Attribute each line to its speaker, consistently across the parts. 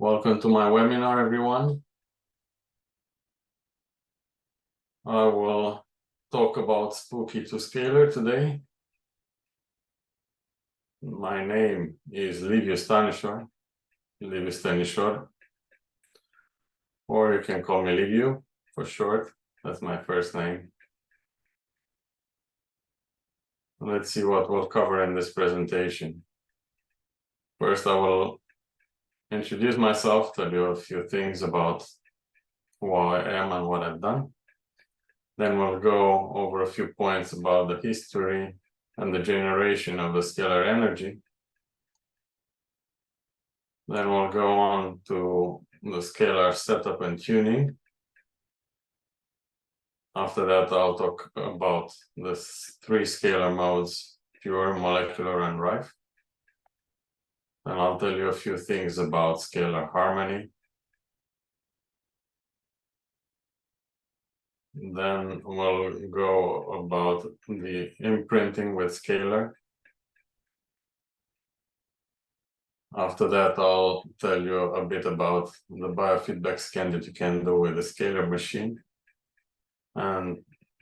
Speaker 1: Welcome to my webinar, everyone. I will talk about Spooky2 Scalar today. My name is Liviu Stanisor, Liviu Stanisor, or you can call me Liviu for short. That's my first name. Let's see what we'll cover in this presentation. First, I will introduce myself, tell you a few things about who I am and what I've done. Then we'll go over a few points about the history and the generation of the scalar energy. Then we'll go on to the scalar setup and tuning. After that, I'll talk about the three scalar modes: pure, molecular, and rife. And I'll tell you a few things about scalar harmony. Then we'll go about the imprinting with scalar. After that, I'll tell you a bit about the biofeedback scan that you can do with the scalar machine. And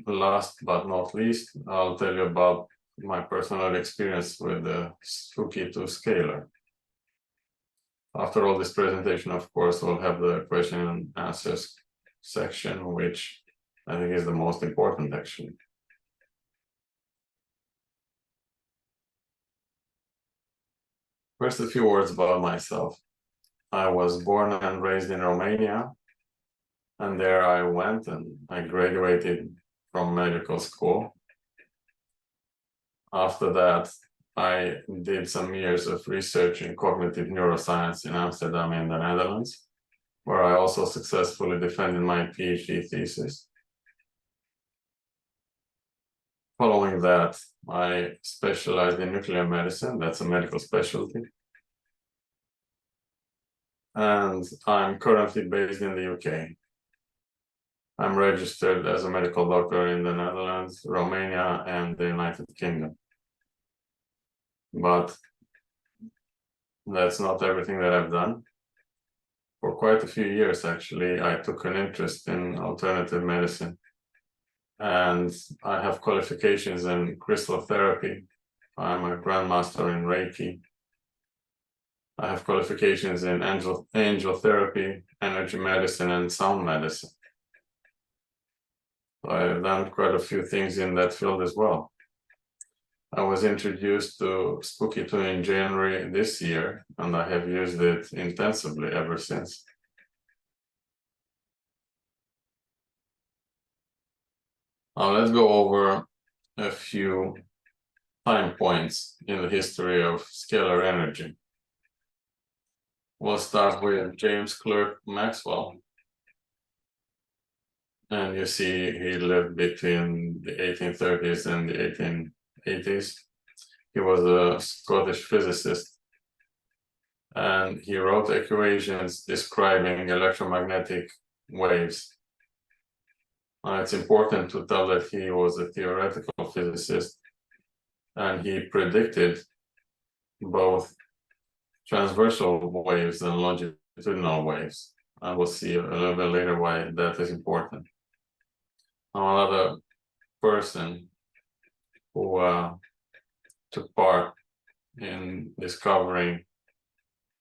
Speaker 1: last but not least, I'll tell you about my personal experience with the Spooky2 Scalar. After all this presentation, of course, we'll have the question and answers section, which I think is the most important, actually. First, a few words about myself. I was born and raised in Romania, and there I went and I graduated from medical school. After that, I did some years of research in cognitive neuroscience in Amsterdam in the Netherlands, where I also successfully defended my PhD thesis. Following that, I specialized in nuclear medicine. That's a medical specialty. And I'm currently based in the UK. I'm registered as a medical doctor in the Netherlands, Romania, and the United Kingdom. But that's not everything that I've done. For quite a few years, actually, I took an interest in alternative medicine. And I have qualifications in crystal therapy. I'm a grandmaster in Reiki. I have qualifications in angel therapy, energy medicine, and sound medicine. I've done quite a few things in that field as well. I was introduced to Spooky2 in January this year, and I have used it intensively ever since. Now let's go over a few time points in the history of scalar energy. We'll start with James Clerk Maxwell. And you see he lived between the 1830s and the 1880s. He was a Scottish physicist. And he wrote equations describing electromagnetic waves. It's important to tell that he was a theoretical physicist, and he predicted both transversal waves and longitudinal waves. I will see a little bit later why that is important. Now, another person who took part in discovering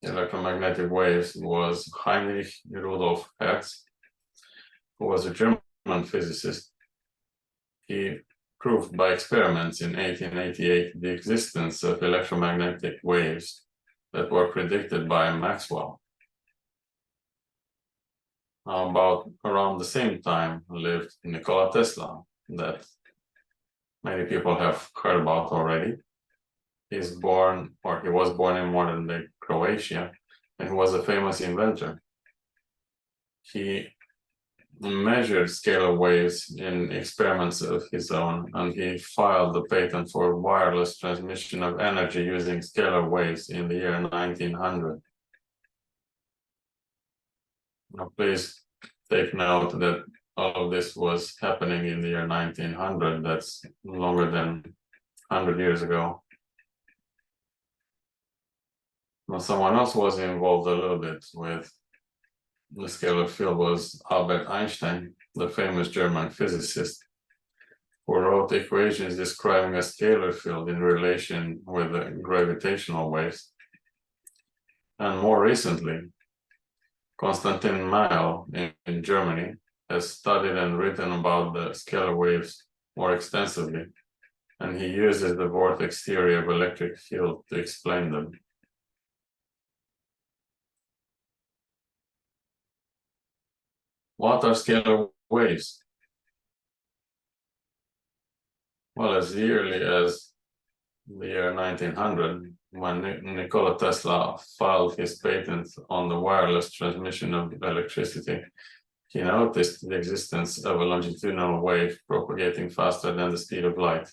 Speaker 1: electromagnetic waves was Heinrich Rudolf Hertz, who was a German physicist. He proved by experiments in 1888 the existence of electromagnetic waves that were predicted by Maxwell. About around the same time lived Nikola Tesla, that many people have heard about already. He was born in modern-day Croatia, and he was a famous inventor. He measured scalar waves in experiments of his own, and he filed the patent for wireless transmission of energy using scalar waves in the year 1900. Now, please take note that all of this was happening in the year 1900. That's longer than 100 years ago. Now, someone else was involved a little bit with the scalar field was Albert Einstein, the famous German physicist, who wrote equations describing a scalar field in relation with the gravitational waves. And more recently, Konstantin Mael in Germany has studied and written about the scalar waves more extensively, and he uses the vortex theory of electric field to explain them. What are scalar waves? Well, as early as the year 1900, when Nikola Tesla filed his patent on the wireless transmission of electricity, he noticed the existence of a longitudinal wave propagating faster than the speed of light.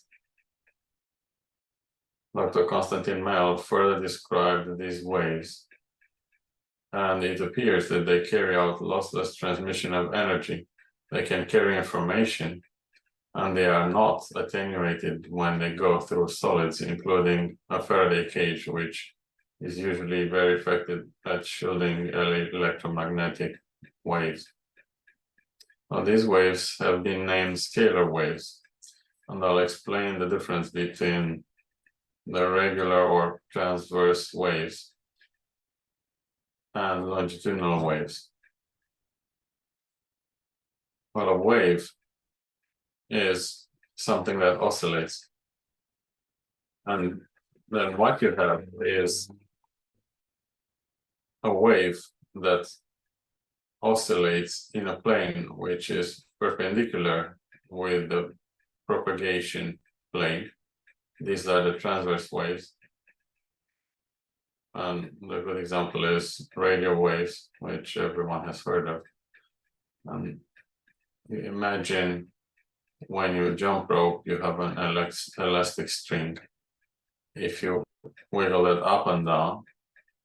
Speaker 1: Dr. Konstantin Mael further described these waves, and it appears that they carry out lossless transmission of energy. They can carry information, and they are not attenuated when they go through solids, including a Faraday cage, which is usually very effective at shielding electromagnetic waves. Now, these waves have been named scalar waves, and I'll explain the difference between the regular or transverse waves and longitudinal waves. Well, a wave is something that oscillates, and then what you have is a wave that oscillates in a plane which is perpendicular with the propagation plane. These are the transverse waves, and the good example is radio waves, which everyone has heard of. And you imagine when you jump rope, you have an elastic string. If you wiggle it up and down,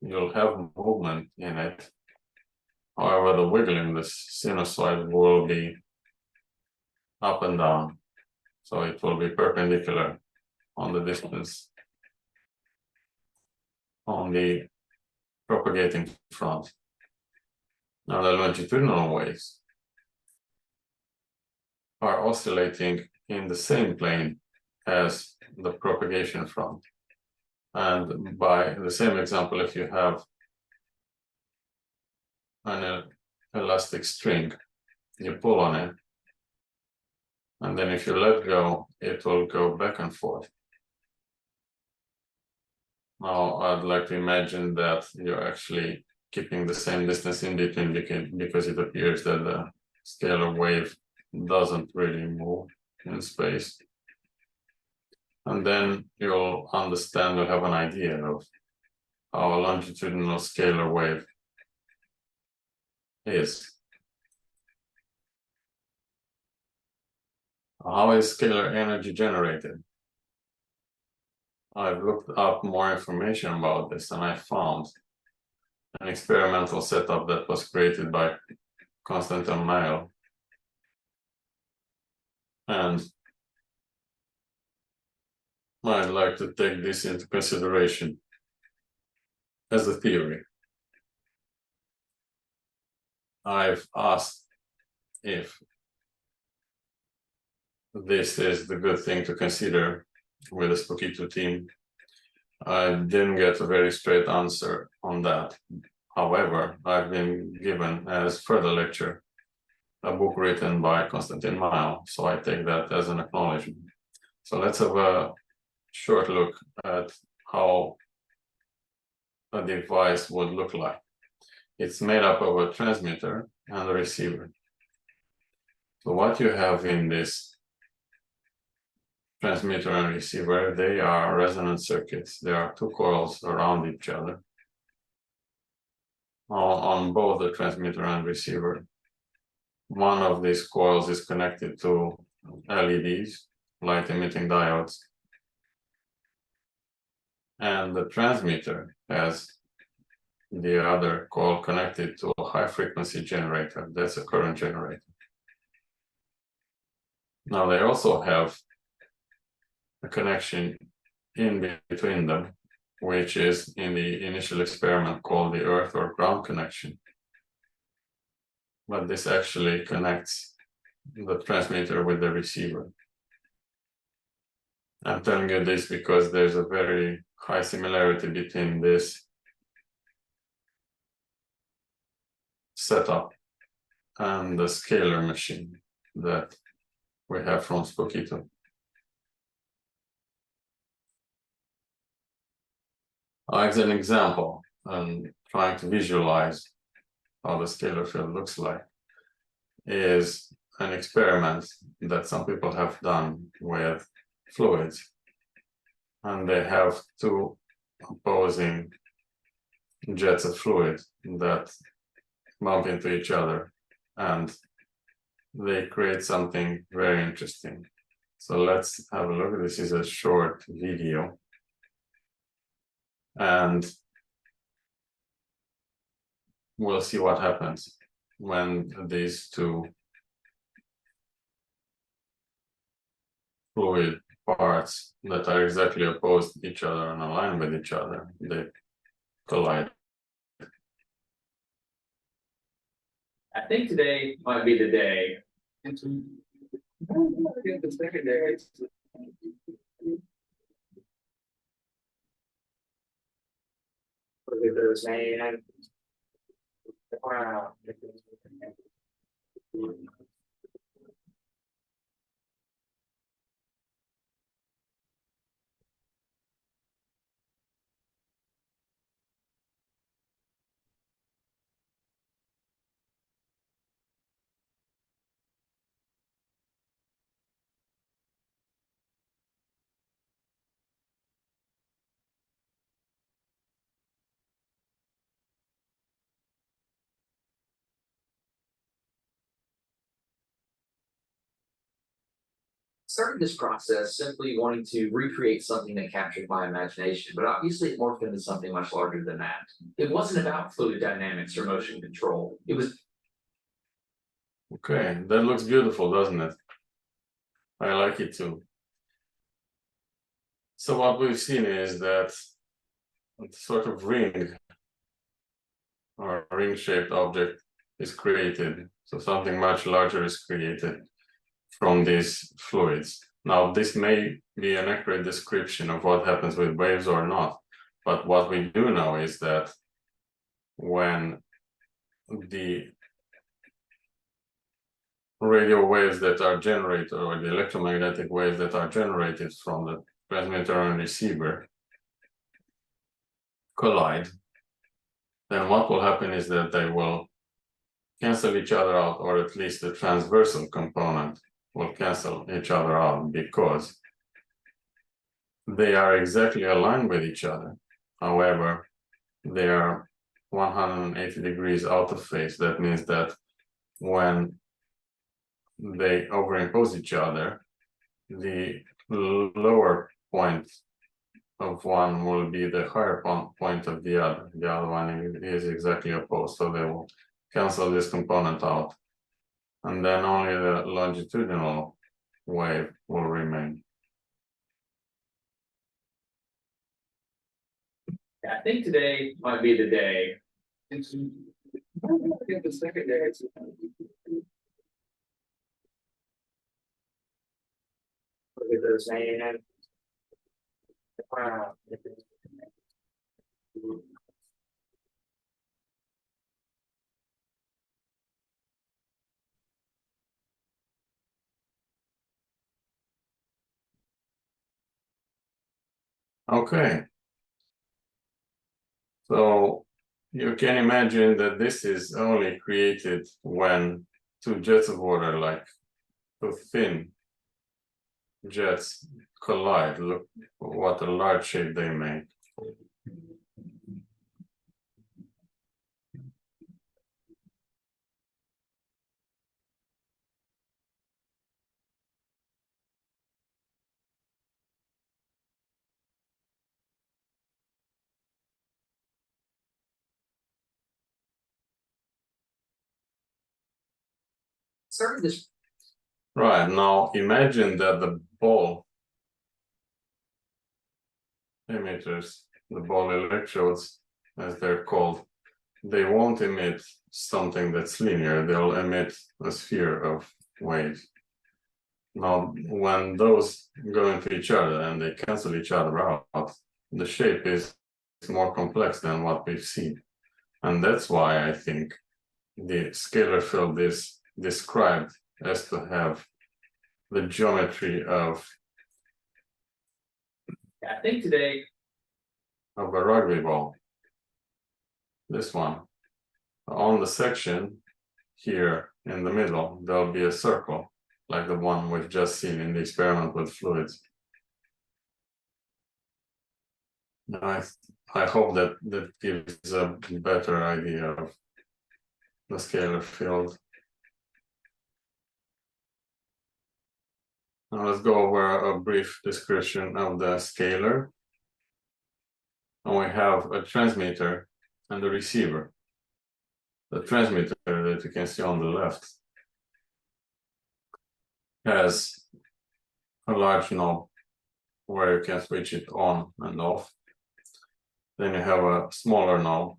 Speaker 1: you'll have movement in it. However, the wiggling, the sinusoid, will be up and down, so it will be perpendicular on the distance on the propagating front. Now, the longitudinal waves are oscillating in the same plane as the propagation front. And by the same example, if you have an elastic string, you pull on it, and then if you let go, it will go back and forth. Now, I'd like to imagine that you're actually keeping the same distance in between, because it appears that the scalar wave doesn't really move in space. And then you'll understand, you'll have an idea of how a longitudinal scalar wave is. How is scalar energy generated? I've looked up more information about this, and I found an experimental setup that was created by Konstantin Mael. And I'd like to take this into consideration as a theory. I've asked if this is the good thing to consider with the Spooky2 team. I didn't get a very straight answer on that. However, I've been given as further lecture a book written by Konstantin Mael, so I take that as an acknowledgement. So let's have a short look at how a device would look like. It's made up of a transmitter and a receiver. So what you have in this transmitter and receiver, they are resonance circuits. There are two coils around each other on both the transmitter and receiver. One of these coils is connected to LEDs, light emitting diodes, and the transmitter has the other coil connected to a high frequency generator. That's a current generator. Now they also have a connection in between them which is in the initial experiment called the earth or ground connection. But this actually connects the transmitter with the receiver. I'm telling you this because there's a very high similarity between this setup and the scalar machine that we have from Spooky2. As an example, I'm trying to visualize how the scalar field looks like, is an experiment that some people have done with fluids. And they have two opposing jets of fluid that bump into each other, and they create something very interesting. So let's have a look. This is a short video, and we'll see what happens when these two fluid parts that are exactly opposed to each other and aligned with each other, they collide.
Speaker 2: I think today might be the day. Started this process simply wanting to recreate something that captured my imagination, but obviously it morphed into something much larger than that. It wasn't about fluid dynamics or motion control. It was.
Speaker 1: Okay, that looks beautiful, doesn't it? I like it too. So what we've seen is that a sort of ring or ring-shaped object is created. So something much larger is created from these fluids. Now, this may be an accurate description of what happens with waves or not, but what we do know is that when the radio waves that are generated, or the electromagnetic waves that are generated from the transmitter and receiver collide, then what will happen is that they will cancel each other out, or at least the transversal component will cancel each other out, because they are exactly aligned with each other. However, they are 180 degrees out of phase. That means that when they overimpose each other, the lower point of one will be the higher point of the other. The other one is exactly opposed, so they will cancel this component out, and then only the longitudinal wave will remain.
Speaker 2: I think today might be the day. I think the second day.
Speaker 1: Okay. So you can imagine that this is only created when two jets of water, like two thin jets, collide. Look what a large shape they make.
Speaker 2: Started this.
Speaker 1: Right, now imagine that the ball emitters the ball electrodes, as they're called, they won't emit something that's linear, they'll emit a sphere of waves. Now, when those go into each other and they cancel each other out, the shape is more complex than what we've seen. And that's why I think the scalar field is described as to have the geometry of
Speaker 2: I think today,
Speaker 1: a rugby ball. This one. On the section here in the middle, there'll be a circle, like the one we've just seen in the experiment with fluids. I hope that gives a better idea of the scalar field. Now let's go over a brief description of the scalar. And we have a transmitter and a receiver. The transmitter that you can see on the left has a large knob where you can switch it on and off. Then you have a smaller knob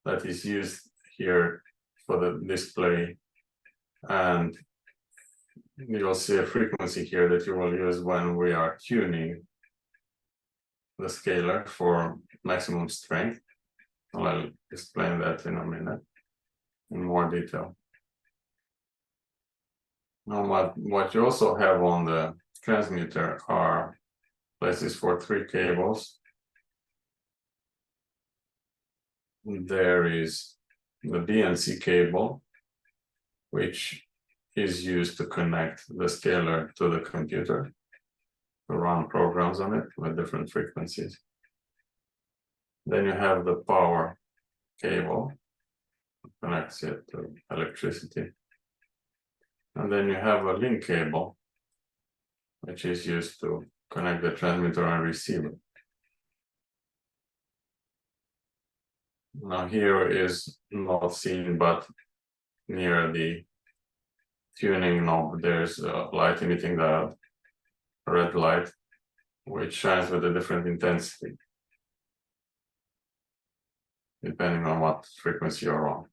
Speaker 1: that is used here for the display, and you'll see a frequency here that you will use when we are tuning the scalar for maximum strength. I'll explain that in a minute in more detail. Now, what you also have on the transmitter are places for 3 cables. There is the BNC cable, which is used to connect the scalar to the computer, to run programs on it with different frequencies. Then you have the power cable, connects it to electricity. And then you have a link cable, which is used to connect the transmitter and receiver. Now here is not seen, but near the tuning knob, there's a light emitting diode, a red light, which shines with a different intensity, depending on what frequency you're on.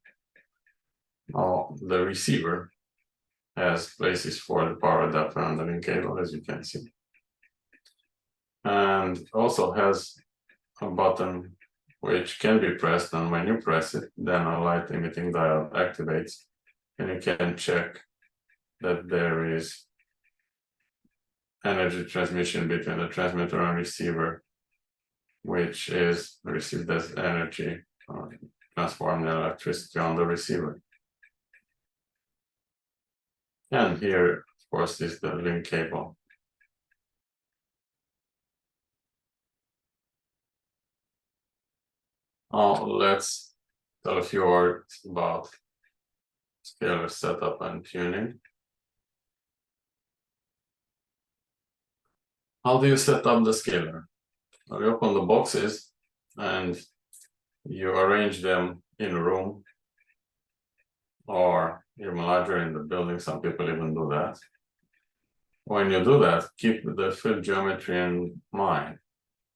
Speaker 1: Now, the receiver has places for the power adapter and the link cable, as you can see. And also has a button which can be pressed, and when you press it, then a light emitting diode activates, and you can check that there is energy transmission between the transmitter and receiver, which is received as energy transformed in electricity on the receiver. And here, of course, is the link cable. Let's tell a few words about scalar setup and tuning. How do you set up the scalar? Well, you open the boxes and you arrange them in a room or even larger in the building. Some people even do that. When you do that, keep the field geometry in mind.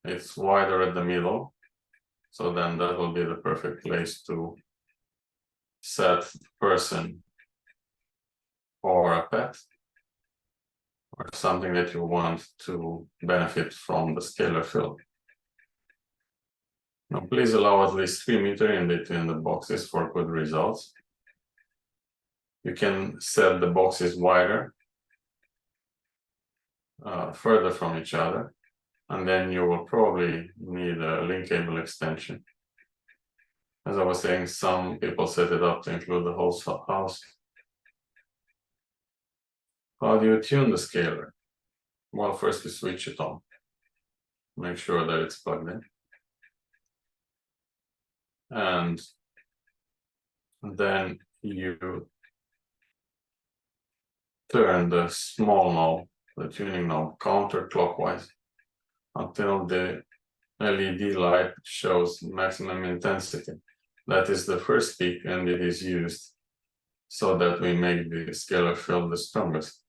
Speaker 1: It's wider at the middle, so then that will be the perfect place to set the person or a pet or something that you want to benefit from the scalar field. Now, please allow at least 3 meters in between the boxes for good results. You can set the boxes wider, further from each other, and then you will probably need a link cable extension. As I was saying, some people set it up to include the whole house. How do you tune the scalar? Well, first you switch it on. Make sure that it's plugged in. And then you turn the small knob, the tuning knob, counterclockwise until the LED light shows maximum intensity. That is the first peak, and it is used so that we make the scalar field the strongest.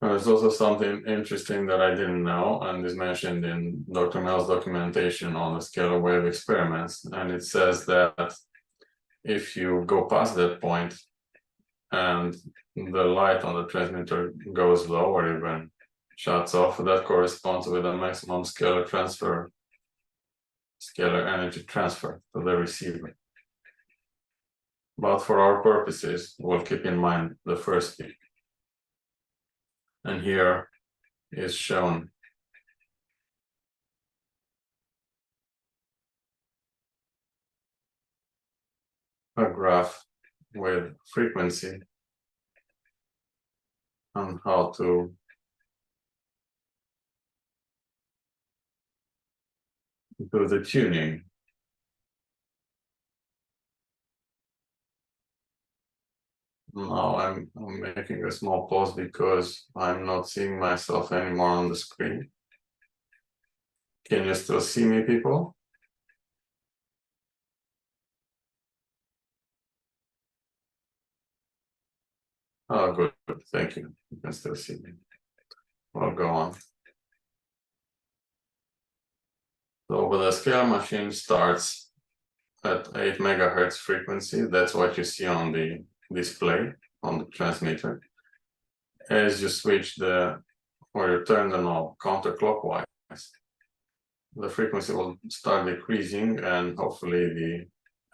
Speaker 1: There's also something interesting that I didn't know, and is mentioned in Dr. Mel's documentation on the scalar wave experiments. And it says that if you go past that point and the light on the transmitter goes low or even shuts off, that corresponds with a maximum scalar energy transfer to the receiver. But for our purposes, we'll keep in mind the first peak. And here is shown a graph with frequency on how to do the tuning. Now I'm making a small pause because I'm not seeing myself anymore on the screen. Can you still see me, people? Oh, good. Thank you. You can still see me. We'll go on. So the scalar machine starts at 8 megahertz frequency. That's what you see on the display on the transmitter. As you switch or you turn the knob counterclockwise, the frequency will start decreasing, and hopefully the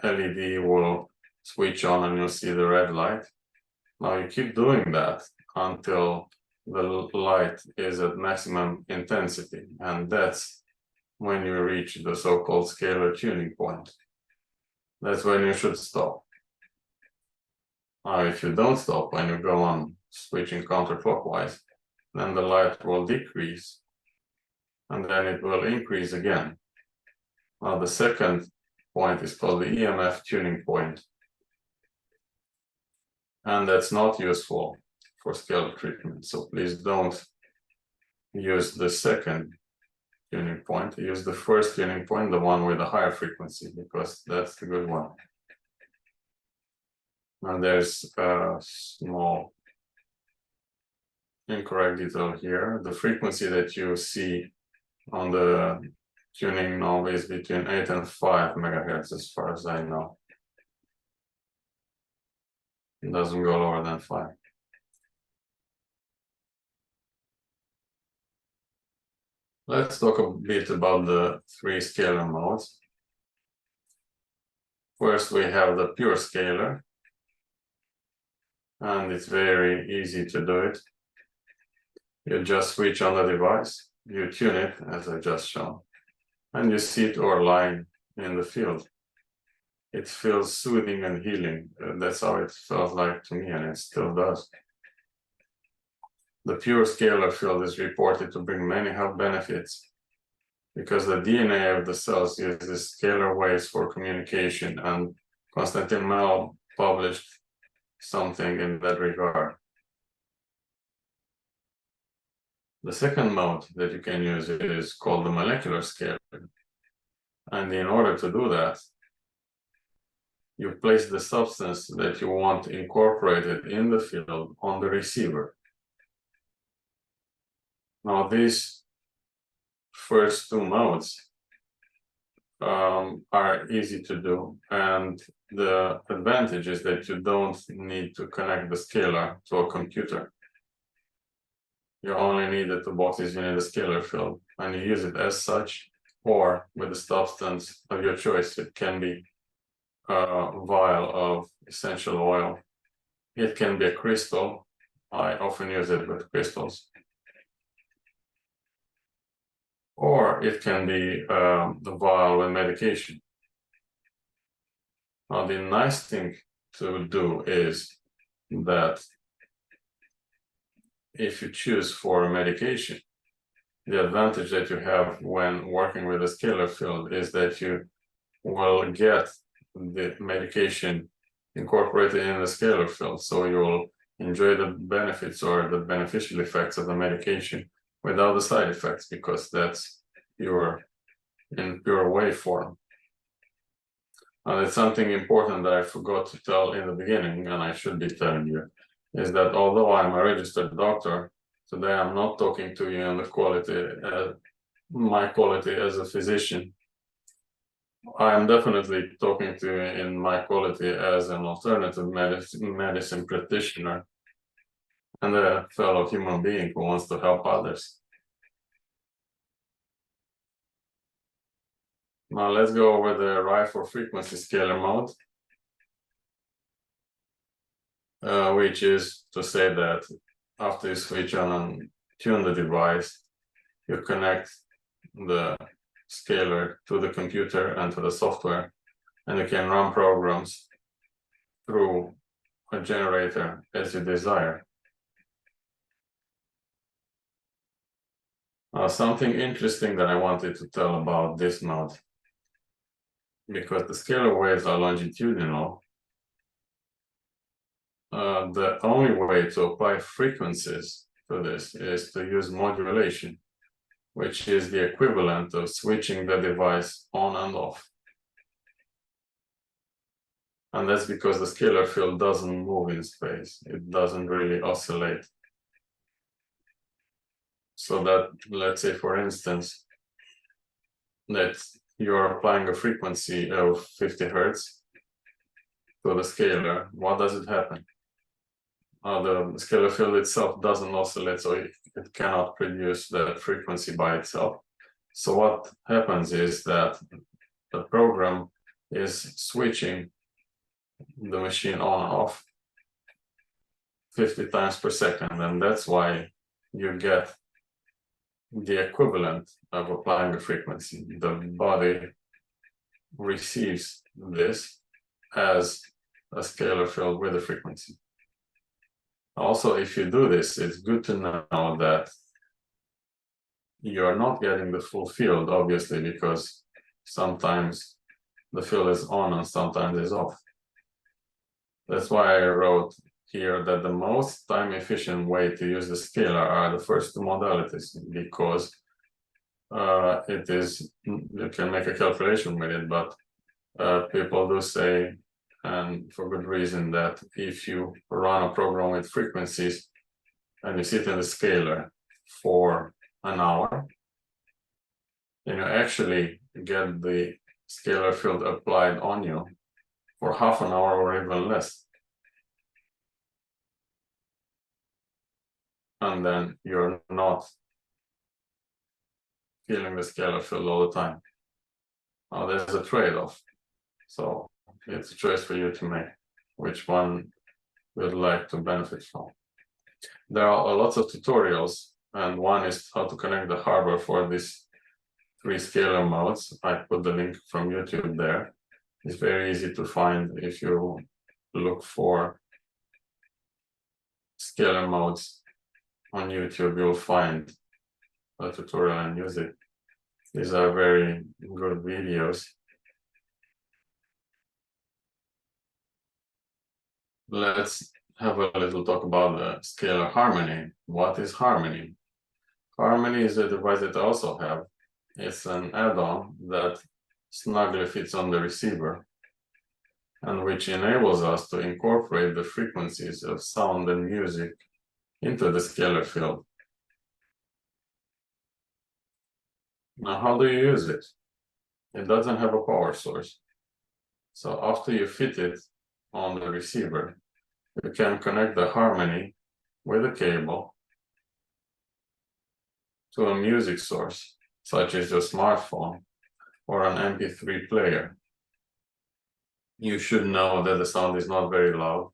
Speaker 1: LED will switch on and you'll see the red light. Now you keep doing that until the light is at maximum intensity, and that's when you reach the so-called scalar tuning point. That's when you should stop. Now, if you don't stop when you go on switching counterclockwise, then the light will decrease, and then it will increase again. Now, the second point is called the EMF tuning point, and that's not useful for scalar treatment. So please don't use the second tuning point. Use the first tuning point, the one with the higher frequency, because that's the good one. And there's a small incorrect detail here. The frequency that you see on the tuning knob is between 8 and 5 megahertz, as far as I know. It doesn't go lower than 5. Let's talk a bit about the 3 scalar modes. First, we have the pure scalar, and it's very easy to do it. You just switch on the device, you tune it, as I just shown, and you sit or lie in the field. It feels soothing and healing. That's how it felt like to me, and it still does. The pure scalar field is reported to bring many health benefits because the DNA of the cells uses scalar waves for communication, and Konstantin Mel published something in that regard. The second mode that you can use is called the molecular scalar. And in order to do that, you place the substance that you want incorporated in the field on the receiver. Now, these first 2 modes are easy to do, and the advantage is that you don't need to connect the scalar to a computer. You only need the 2 boxes, you need a scalar field, and you use it as such, or with a substance of your choice. It can be a vial of essential oil. It can be a crystal. I often use it with crystals. Or it can be the vial with medication. Now, the nice thing to do is that if you choose for a medication, the advantage that you have when working with a scalar field is that you will get the medication incorporated in the scalar field. So you will enjoy the benefits or the beneficial effects of the medication without the side effects, because that's in pure wave form. And it's something important that I forgot to tell in the beginning, and I should be telling you, is that although I'm a registered doctor, Today I'm not talking to you in the quality, my quality as a physician. I am definitely talking to you in my quality as an alternative medicine practitioner and a fellow human being who wants to help others. Now let's go over the right for frequency scalar mode, which is to say that after you switch on and tune the device, you connect the scalar to the computer and to the software, and you can run programs through a generator as you desire. Something interesting that I wanted to tell about this mode, because the scalar waves are longitudinal, the only way to apply frequencies to this is to use modulation, which is the equivalent of switching the device on and off. And that's because the scalar field doesn't move in space. It doesn't really oscillate. So that, let's say, for instance, that you're applying a frequency of 50 Hertz to the scalar. What does it happen? The scalar field itself doesn't oscillate, so it cannot produce that frequency by itself. So what happens is that the program is switching the machine on and off 50 times per second, and that's why you get the equivalent of applying a frequency. The body receives this as a scalar field with a frequency. Also, if you do this, it's good to know that you're not getting the full field, obviously, because sometimes the field is on and sometimes is off. That's why I wrote here that the most time efficient way to use the scalar are the first two modalities, because it is, you can make a calculation with it, but people do say, and for good reason, that if you run a program with frequencies and you sit in the scalar for an hour, then you actually get the scalar field applied on you for half an hour or even less. And then you're not feeling the scalar field all the time. Now there's a trade-off. So it's a choice for you to make, which one you would like to benefit from. There are lots of tutorials, and one is how to connect the hardware for these 3 scalar modes. I put the link from YouTube there. It's very easy to find. If you look for scalar modes on YouTube, you'll find a tutorial and use it. These are very good videos. Let's have a little talk about the scalar harmony. What is harmony? Harmony is a device that I also have. It's an add-on that snugly fits on the receiver, and which enables us to incorporate the frequencies of sound and music into the scalar field. Now, how do you use it? It doesn't have a power source. So after you fit it on the receiver, you can connect the harmony with a cable to a music source, such as your smartphone or an MP3 player. You should know that the sound is not very loud.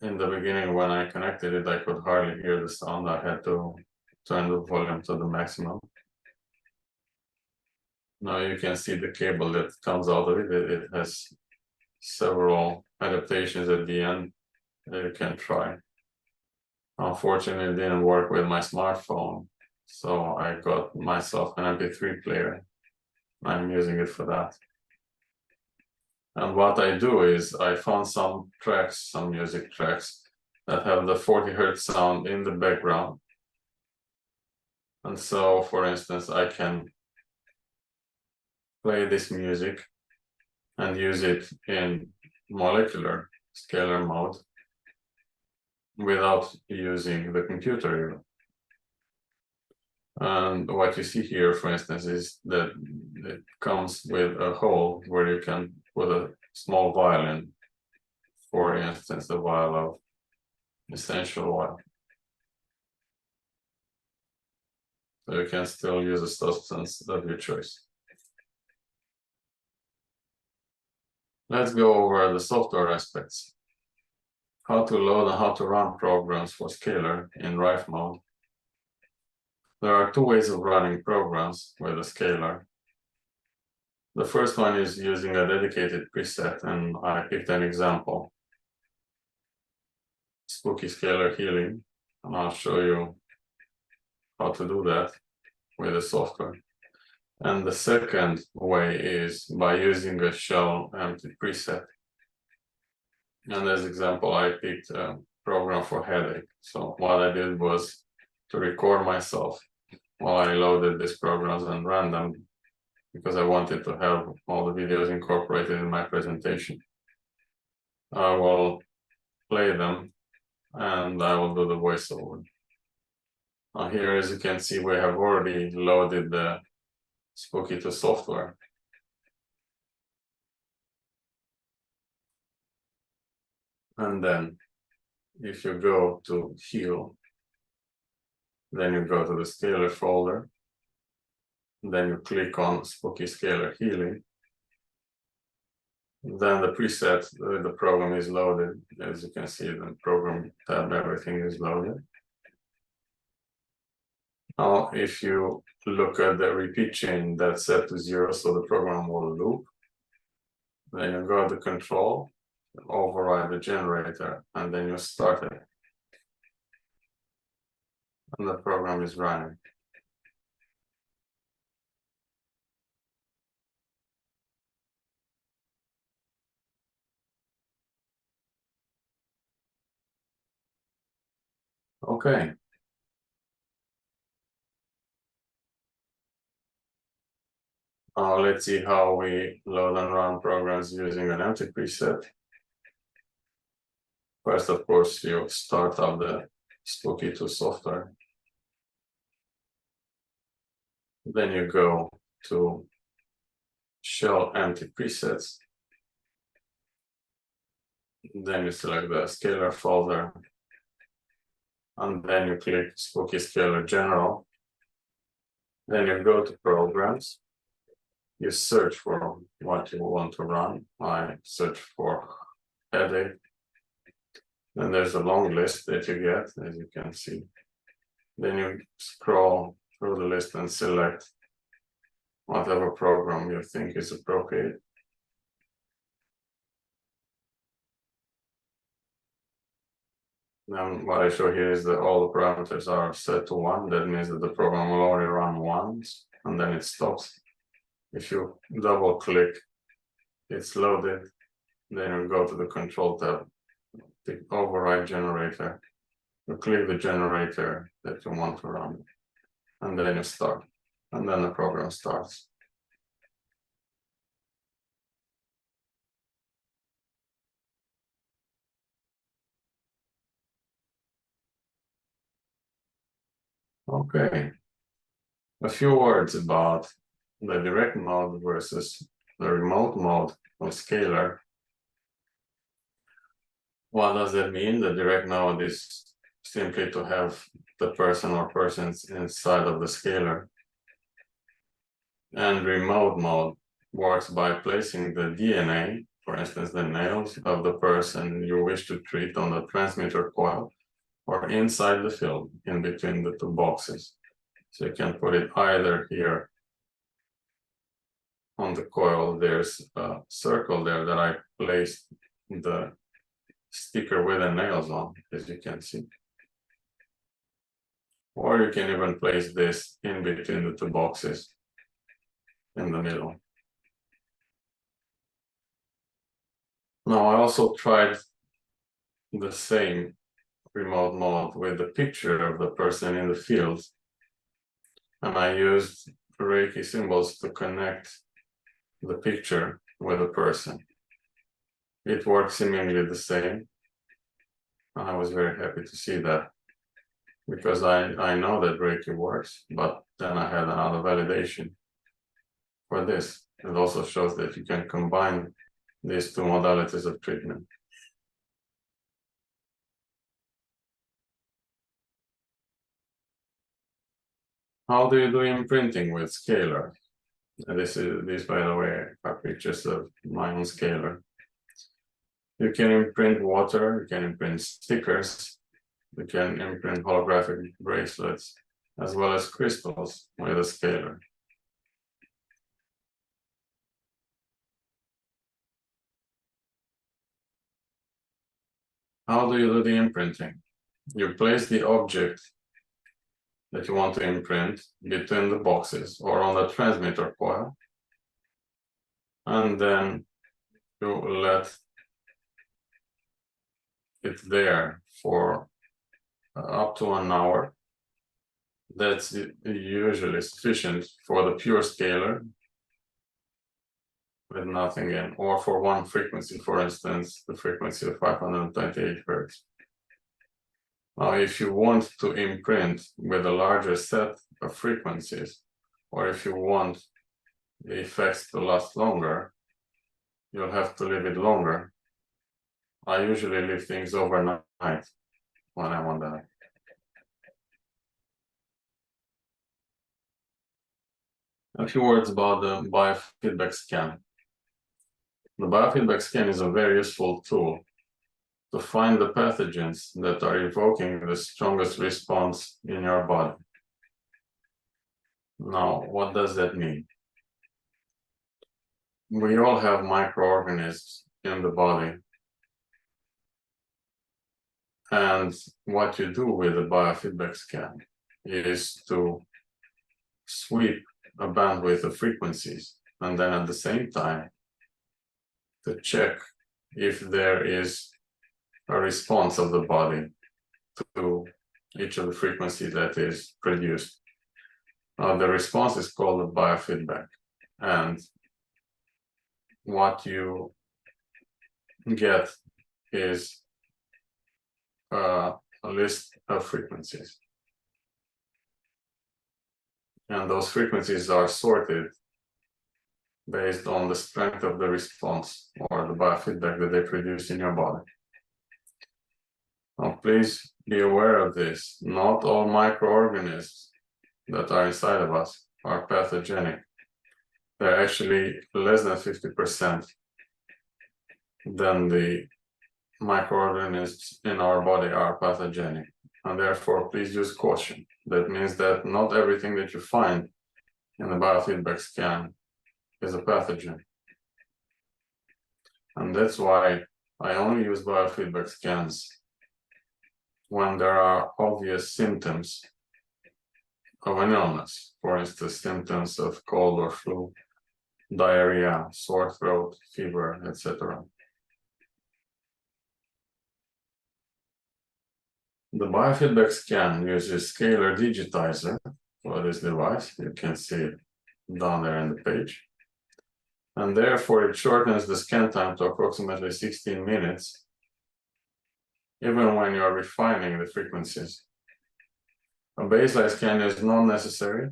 Speaker 1: In the beginning, when I connected it, I could hardly hear the sound. I had to turn the volume to the maximum. Now you can see the cable that comes out of it. It has several adaptations at the end that you can try. Unfortunately, it didn't work with my smartphone, so I got myself an MP3 player. I'm using it for that. And what I do is I found some tracks, some music tracks that have the 40 Hertz sound in the background. And so, for instance, I can play this music and use it in molecular scalar mode without using the computer even. And what you see here, for instance, is that it comes with a hole where you can put a small vial in, for instance, the vial of essential oil. So you can still use a substance of your choice. Let's go over the software aspects. How to load and how to run programs for Scalar in Rife mode. There are two ways of running programs with a Scalar. The first one is using a dedicated preset, and I picked an example. Spooky Scalar Healing, and I'll show you how to do that with the software. And the second way is by using a shell empty preset. And as example, I picked a program for headache. So what I did was to record myself while I loaded these programs and ran them, because I wanted to have all the videos incorporated in my presentation. I will play them and I will do the voiceover. Here, as you can see, we have already loaded the Spooky2 software. And then if you go to Heal, then you go to the Scalar folder. Then you click on Spooky Scalar Healing. Then the preset, the program is loaded. As you can see, the program tab, everything is loaded. Now, if you look at the repeat chain that's set to 0, so the program will loop, then you go to Control, override the generator, and then you start it. And the program is running. Okay. Let's see how we load and run programs using an empty preset. First, of course, you start up the Spooky2 software. Then you go to Shell Empty Presets. Then you select the Scalar folder. And then you click Spooky Scalar General. Then you go to Programs. You search for what you want to run. I search for headache. Then there's a long list that you get, as you can see. Then you scroll through the list and select whatever program you think is appropriate. Then what I show here is that all the parameters are set to 1. That means that the program will only run once, and then it stops. If you double click, it's loaded. Then you go to the Control tab, the Override Generator. You click the generator that you want to run, and then you start. And then the program starts. Okay. A few words about the direct mode versus the remote mode of Scalar. What does that mean? The direct mode is simply to have the person or persons inside of the Scalar. And remote mode works by placing the DNA, for instance, the nails of the person you wish to treat on the transmitter coil, or inside the field in between the two boxes. So you can put it either here on the coil. There's a circle there that I placed the sticker with the nails on, as you can see. Or you can even place this in between the two boxes in the middle. Now, I also tried the same remote mode with the picture of the person in the field. And I used Reiki symbols to connect the picture with the person. It works seemingly the same. And I was very happy to see that, because I know that Reiki works, but then I had another validation for this. It also shows that you can combine these two modalities of treatment. How do you do imprinting with Scalar? And this, by the way, are pictures of my own Scalar. You can imprint water, you can imprint stickers, you can imprint holographic bracelets, as well as crystals with a Scalar. How do you do the imprinting? You place the object that you want to imprint between the boxes or on the transmitter coil, and then you let it there for up to an hour. That's usually sufficient for the pure scalar with nothing in, or for one frequency, for instance, the frequency of 528 hertz. Now, if you want to imprint with a larger set of frequencies, or if you want the effects to last longer, you'll have to leave it longer. I usually leave things overnight when I want that. A few words about the biofeedback scan. The biofeedback scan is a very useful tool to find the pathogens that are evoking the strongest response in your body. Now, what does that mean? We all have microorganisms in the body. And what you do with a biofeedback scan is to sweep a bandwidth of frequencies, and then at the same time to check if there is a response of the body to each of the frequencies that is produced. The response is called a biofeedback, and what you get is a list of frequencies. And those frequencies are sorted based on the strength of the response or the biofeedback that they produce in your body. Now, please be aware of this. Not all microorganisms that are inside of us are pathogenic. They're actually less than 50% than the microorganisms in our body are pathogenic. And therefore, please use caution. That means that not everything that you find in the biofeedback scan is a pathogen. And that's why I only use biofeedback scans when there are obvious symptoms of an illness. For instance, symptoms of cold or flu, diarrhea, sore throat, fever, etc. The biofeedback scan uses Scalar digitizer for this device. You can see it down there in the page. And therefore, it shortens the scan time to approximately 16 minutes, even when you are refining the frequencies. A baseline scan is not necessary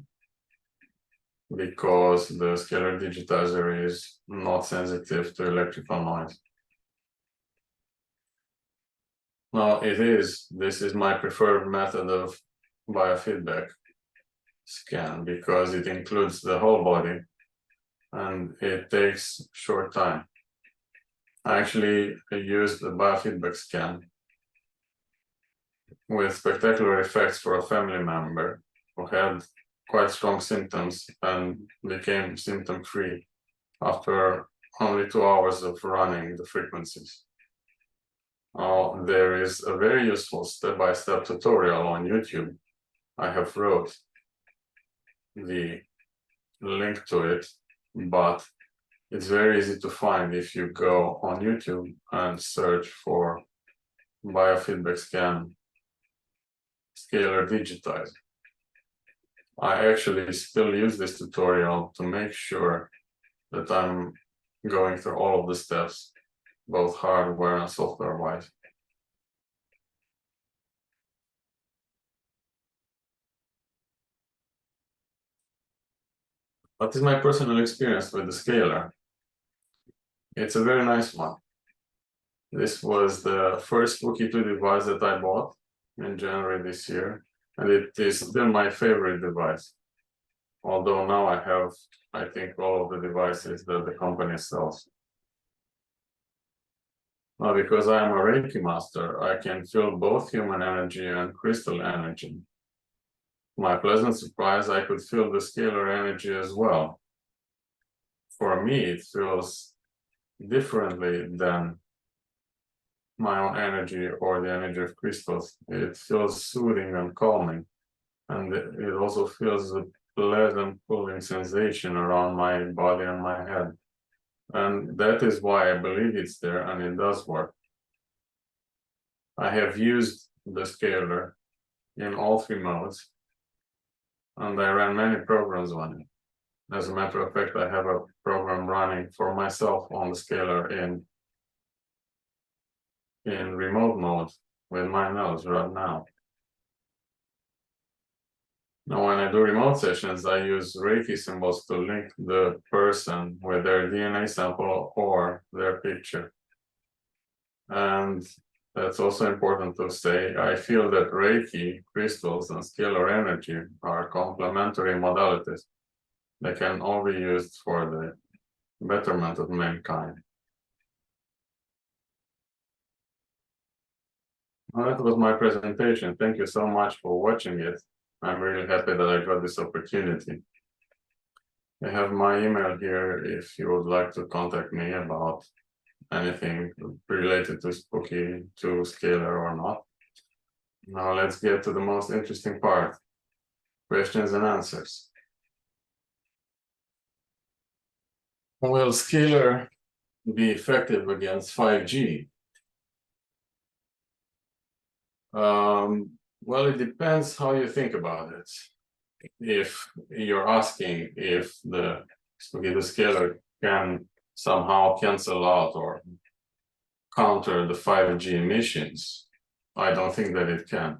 Speaker 1: because the Scalar digitizer is not sensitive to electrical noise. Now, this is my preferred method of biofeedback scan because it includes the whole body and it takes short time. I actually used the biofeedback scan with spectacular effects for a family member who had quite strong symptoms and became symptom-free after only 2 hours of running the frequencies. There is a very useful step-by-step tutorial on YouTube. I have wrote the link to it, but it's very easy to find if you go on YouTube and search for biofeedback scan Scalar digitizer. I actually still use this tutorial to make sure that I'm going through all of the steps, both hardware and software wise. What is my personal experience with the scalar? It's a very nice one. This was the first Spooky2 device that I bought in January this year, and it is still my favorite device. Although now I have, I think, all of the devices that the company sells. Now, because I am a Reiki master, I can feel both human energy and crystal energy. My pleasant surprise, I could feel the scalar energy as well. For me, it feels differently than my own energy or the energy of crystals. It feels soothing and calming, and it also feels a pleasant pulling sensation around my body and my head. And that is why I believe it's there, and it does work. I have used the scalar in all 3 modes, and I ran many programs on it. As a matter of fact, I have a program running for myself on the scalar in remote mode with my nose right now. Now, when I do remote sessions, I use Reiki symbols to link the person with their DNA sample or their picture. And that's also important to say. I feel that Reiki, crystals, and scalar energy are complementary modalities that can all be used for the betterment of mankind. Well, that was my presentation. Thank you so much for watching it. I'm really happy that I got this opportunity. I have my email here if you would like to contact me about anything related to Spooky2 Scalar or not. Now let's get to the most interesting part, questions and answers. Will scalar be effective against 5G? Well, it depends how you think about it. If you're asking if the Spooky2 Scalar can somehow cancel out or counter the 5G emissions, I don't think that it can.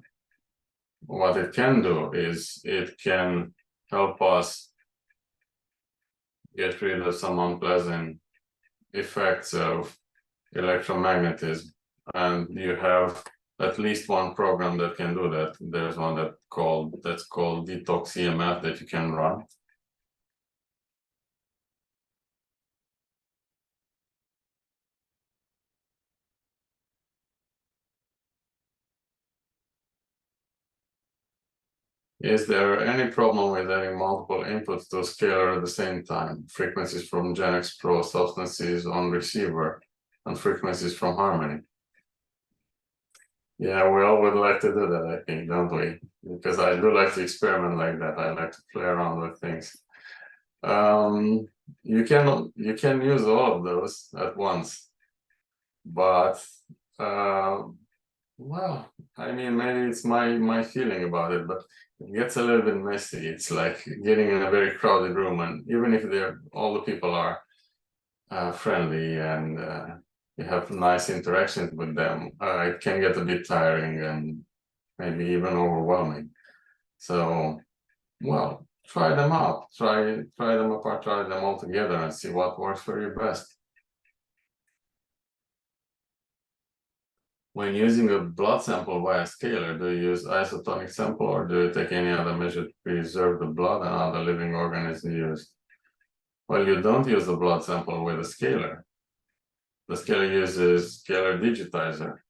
Speaker 1: What it can do is it can help us get rid of some unpleasant effects of electromagnetism. And you have at least one program that can do that. There's one that's called Detox EMF that you can run. Is there any problem with having multiple inputs to scalar at the same time? Frequencies from Genex Pro substances on receiver and frequencies from Harmony. Yeah, we all would like to do that, I think, don't we? Because I do like to experiment like that. I like to play around with things. You can use all of those at once, but well, I mean, maybe it's my feeling about it, but it gets a little bit messy. It's like getting in a very crowded room, and even if all the people are friendly and you have nice interactions with them, it can get a bit tiring and maybe even overwhelming. So, well, try them out, try them apart, try them all together and see what works for you best. When using a blood sample via scalar, do you use isotonic sample or do you take any other measure to preserve the blood and other living organisms used? Well, you don't use the blood sample with a scalar. The scalar uses scalar digitizer,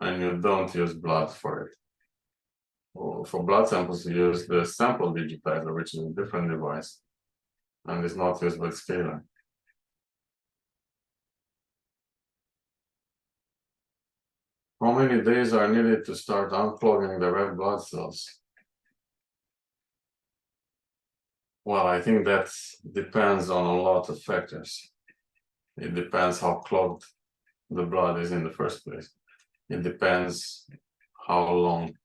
Speaker 1: and you don't use blood for it. For blood samples, you use the sample digitizer, which is a different device, and is not used with scalar. How many days are needed to start unclogging the red blood cells? Well, I think that depends on a lot of factors. It depends how clogged the blood is in the first place. It depends how long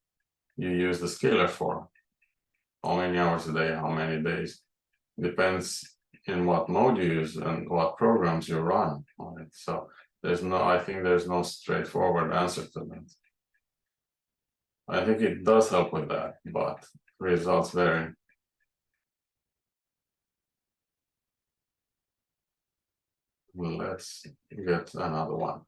Speaker 1: you use the scalar for, how many hours a day, how many days. It depends in what mode you use and what programs you run on it. So I think there's no straightforward answer to that. I think it does help with that, but results vary. let's get another one.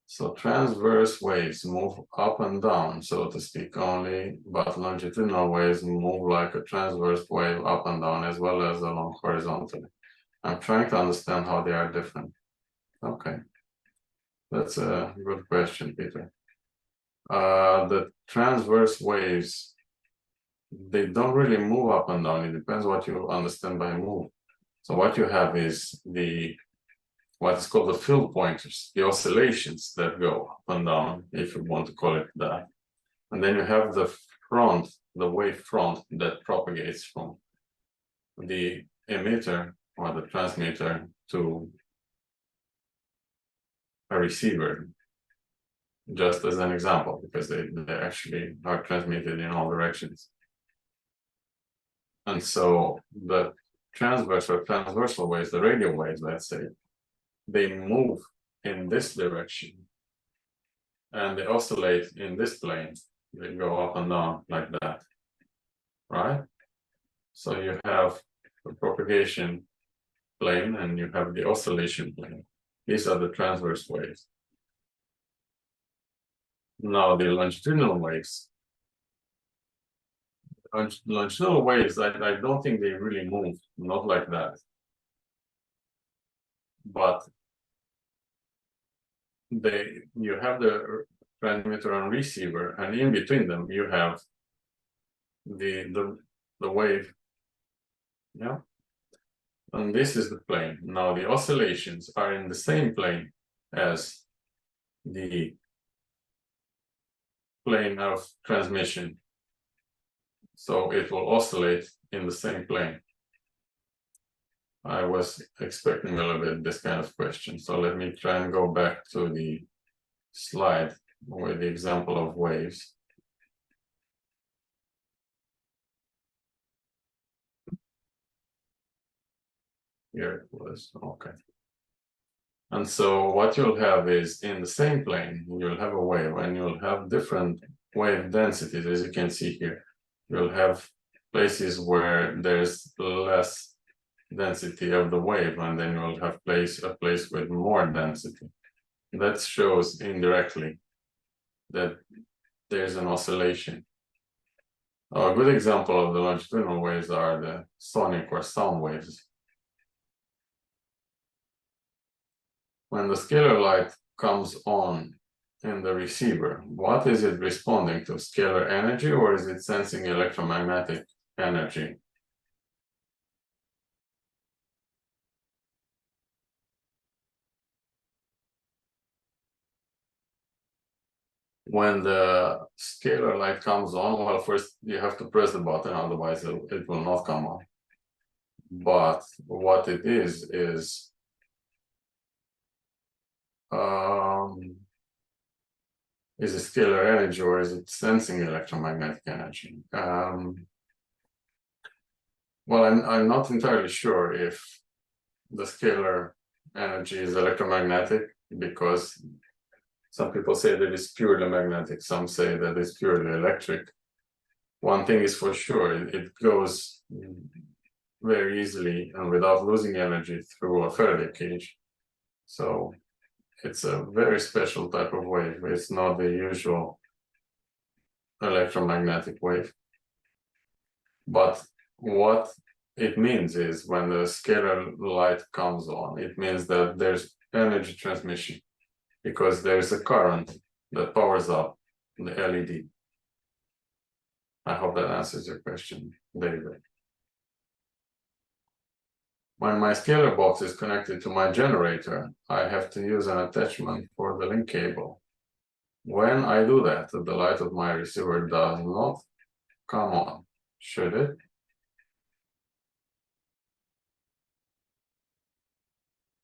Speaker 1: So transverse waves move up and down, so to speak, only, but longitudinal waves move like a transverse wave up and down as well as along horizontally. I'm trying to understand how they are different. Okay, that's a good question, Peter. The transverse waves, they don't really move up and down. It depends what you understand by move. So what you have is what is called the field pointers, the oscillations that go up and down, if you want to call it that. And then you have the front, the wave front that propagates from the emitter or the transmitter to a receiver, just as an example, because they actually are transmitted in all directions. And so the transverse or transversal waves, the radio waves, let's say, they move in this direction and they oscillate in this plane. They go up and down like that, right? So you have the propagation plane and you have the oscillation plane. These are the transverse waves. Now the longitudinal waves. Longitudinal waves, I don't think they really move, not like that. But you have the transmitter and receiver, and in between them you have the wave. Yeah. And this is the plane. Now the oscillations are in the same plane as the plane of transmission. So it will oscillate in the same plane. I was expecting a little bit this kind of question. So let me try and go back to the slide with the example of waves. Here it was, okay. And so what you'll have is in the same plane, you'll have a wave and you'll have different wave densities, as you can see here. You'll have places where there's less density of the wave, and then you'll have a place with more density. That shows indirectly that there's an oscillation. A good example of the longitudinal waves are the sonic or sound waves. When the scalar light comes on in the receiver, what is it responding to? Scalar energy, or is it sensing electromagnetic energy? When the scalar light comes on, well, first you have to press the button, otherwise it will not come on. But what it is it scalar energy, or is it sensing electromagnetic energy? Well, I'm not entirely sure if the scalar energy is electromagnetic, because some people say that it's purely magnetic, some say that it's purely electric. One thing is for sure, it goes very easily and without losing energy through a Faraday cage. So it's a very special type of wave. It's not the usual electromagnetic wave. But what it means is when the scalar light comes on, it means that there's energy transmission, because there's a current that powers up the LED. I hope that answers your question, David. When my scalar box is connected to my generator, I have to use an attachment for the link cable. When I do that, the light of my receiver does not come on, should it?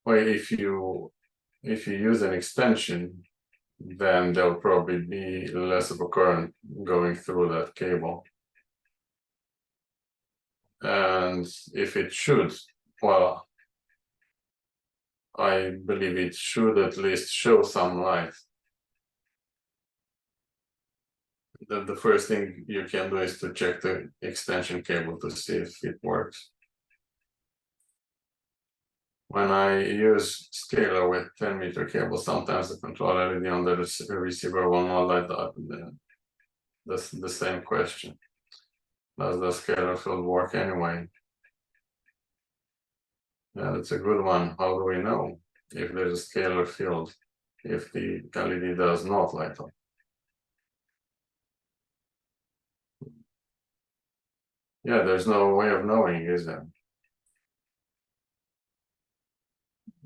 Speaker 1: Well, if you use an extension, then there'll probably be less of a current going through that cable. And if it should, well, I believe it should at least show some light. The first thing you can do is to check the extension cable to see if it works. when I use scalar with 10-meter cable, sometimes the control LED on the receiver will not light up. That's the same question. Does the scalar field work anyway? Yeah, that's a good one. How do we know if there's a scalar field if the LED does not light up? Yeah, there's no way of knowing, is there?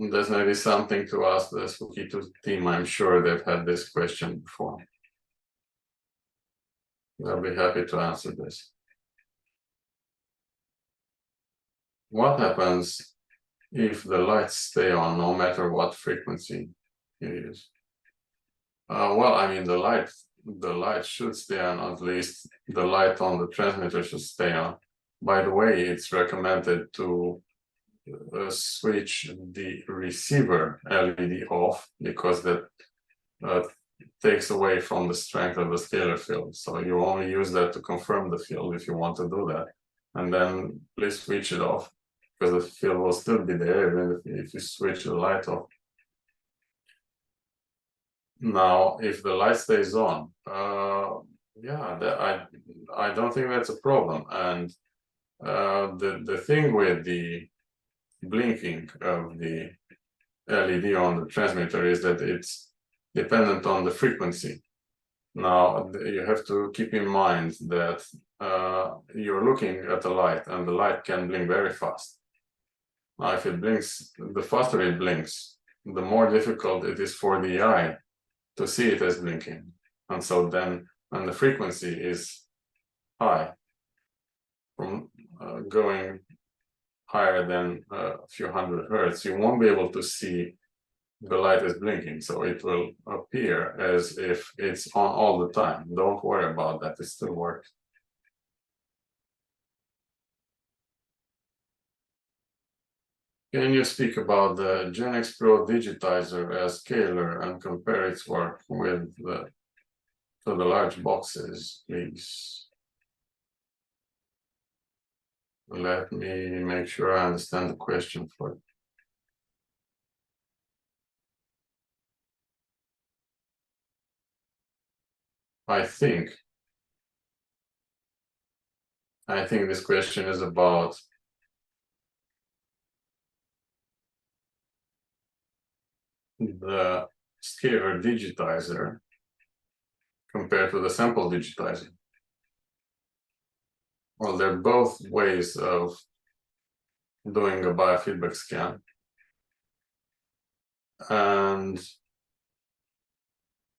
Speaker 1: There's maybe something to ask the Spooky2 team. I'm sure they've had this question before. They'll be happy to answer this. What happens if the lights stay on no matter what frequency you use? Well, I mean, the light should stay on, at least the light on the transmitter should stay on. By the way, it's recommended to switch the receiver LED off, because that takes away from the strength of the scalar field. So you only use that to confirm the field if you want to do that. And then please switch it off, because the field will still be there even if you switch the light off. Now, if the light stays on, yeah, I don't think that's a problem. And the thing with the blinking of the LED on the transmitter is that it's dependent on the frequency. Now, you have to keep in mind that you're looking at a light, and the light can blink very fast. Now, if it blinks, the faster it blinks, the more difficult it is for the eye to see it as blinking. And so then, when the frequency is high, from going higher than a few hundred hertz, you won't be able to see the light is blinking. So it will appear as if it's on all the time. Don't worry about that, it still works. Can you speak about the Gen X Pro digitizer as scalar and compare its work with the large boxes, please? Let me make sure I understand the question for you. I think this question is about the scalar digitizer compared to the sample digitizer. Well, they're both ways of doing a biofeedback scan. And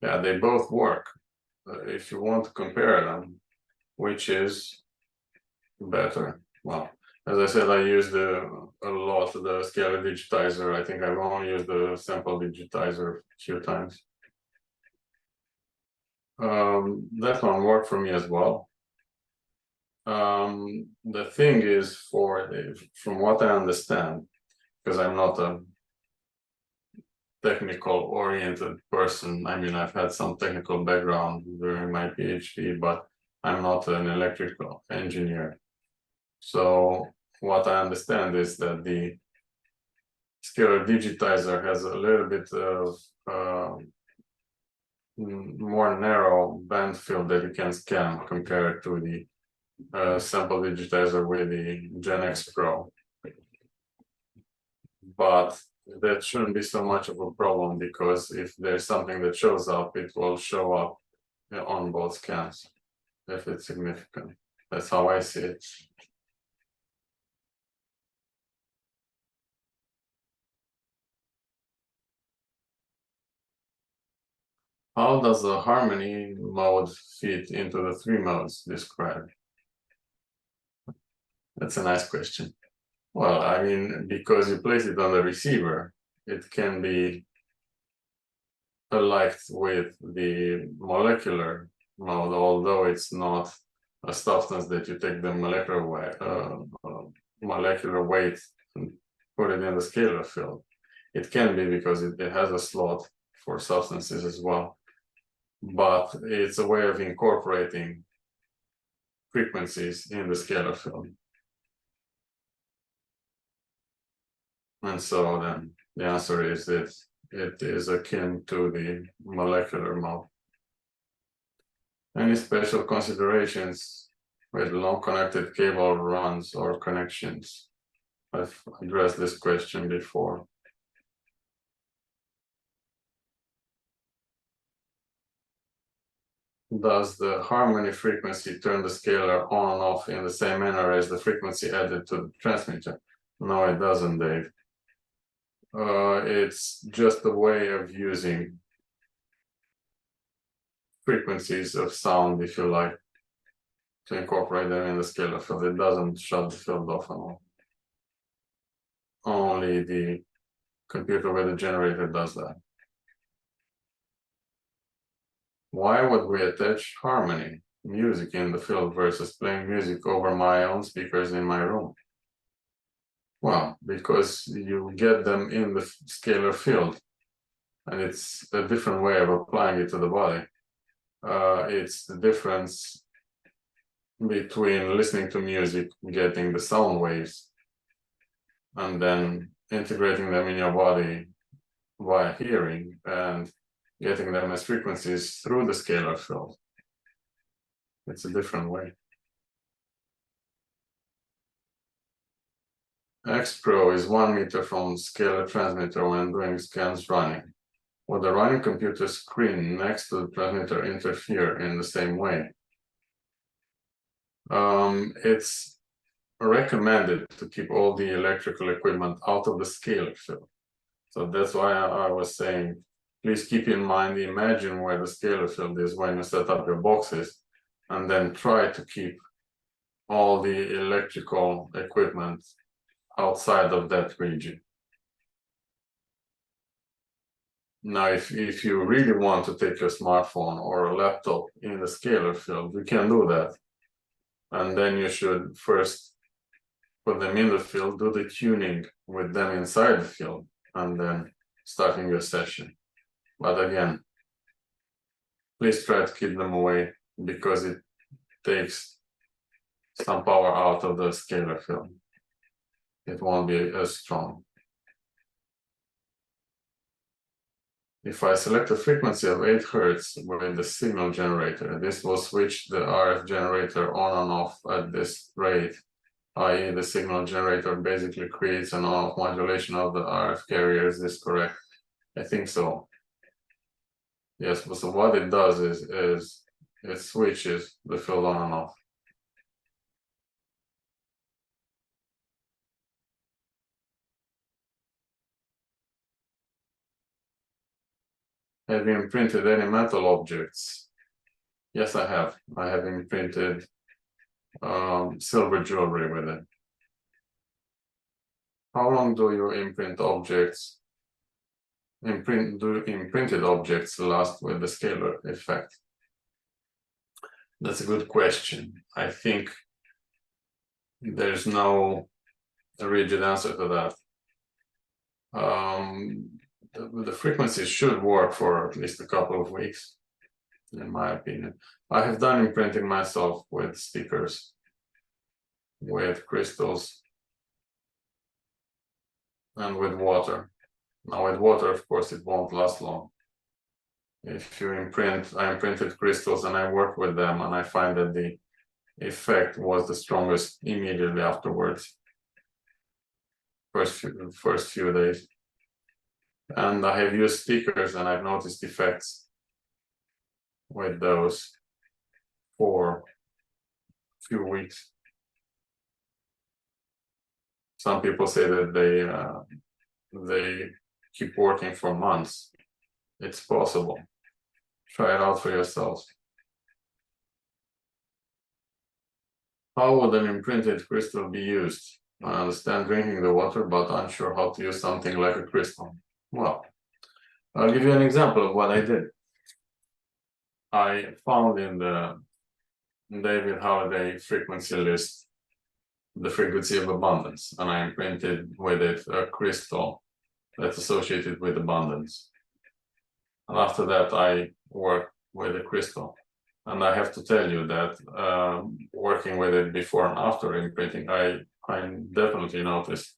Speaker 1: yeah, they both work. If you want to compare them, which is better? Well, as I said, I used a lot of the scalar digitizer. I think I've only used the sample digitizer a few times. That one worked for me as well. The thing is, from what I understand, because I'm not a technical oriented person. I mean, I've had some technical background during my PhD, but I'm not an electrical engineer. So what I understand is that the scalar digitizer has a little bit of more narrow band field that you can scan compared to the sample digitizer with the Gen X Pro. But that shouldn't be so much of a problem, because if there's something that shows up, it will show up on both scans if it's significant. That's how I see it. How does the harmony mode fit into the 3 modes described? That's a nice question. Well, I mean, because you place it on the receiver, it can be alike with the molecular mode, although it's not a substance that you take the molecular weight and put it in the scalar field. It can be, because it has a slot for substances as well, but it's a way of incorporating frequencies in the scalar field. And so then the answer is that it is akin to the molecular mode. Any special considerations with long connected cable runs or connections? I've addressed this question before. Does the harmony frequency turn the scalar on and off in the same manner as the frequency added to the transmitter? No, it doesn't, Dave. It's just a way of using frequencies of sound, if you like, to incorporate them in the scalar field. It doesn't shut the field off and on. Only the computer with the generator does that. Why would we attach harmony, music in the field versus playing music over my own speakers in my room? Well, because you get them in the scalar field, and it's a different way of applying it to the body. It's the difference between listening to music, getting the sound waves, and then integrating them in your body via hearing and getting them as frequencies through the scalar field. It's a different way. X-Pro is 1 meter from scalar transmitter when doing scans running. Would the running computer screen next to the transmitter interfere in the same way? It's recommended to keep all the electrical equipment out of the scalar field. So that's why I was saying, please keep in mind, imagine where the scalar field is when you set up your boxes, and then try to keep all the electrical equipment outside of that region. Now, if you really want to take your smartphone or a laptop in the scalar field, you can do that. And then you should first put them in the field, do the tuning with them inside the field, and then starting your session. But again, please try to keep them away because it takes some power out of the scalar field. It won't be as strong. If I select a frequency of 8 Hz with the signal generator, this will switch the RF generator on and off at this rate, i.e. the signal generator basically creates an on-off modulation of the RF carrier. Is this correct? I think so. Yes, but so what it does is it switches the field on and off. Have you imprinted any metal objects? Yes, I have. I have imprinted silver jewelry with it. How long do you imprint objects? Do imprinted objects last with the scalar effect? That's a good question. I think there's no rigid answer to that. The frequencies should work for at least a couple of weeks, in my opinion. I have done imprinting myself with stickers, with crystals, and with water. Now with water, of course, it won't last long. If you imprint, I imprinted crystals and I worked with them, and I find that the effect was the strongest immediately afterwards, first few days. And I have used stickers and I've noticed effects with those for a few weeks. Some people say that they keep working for months. It's possible. Try it out for yourselves. How would an imprinted crystal be used? I understand drinking the water, but unsure how to use something like a crystal. Well, I'll give you an example of what I did. I found in the David Holiday frequency list the frequency of abundance, and I imprinted with it a crystal that's associated with abundance. And after that, I worked with a crystal. And I have to tell you that working with it before and after imprinting, I definitely noticed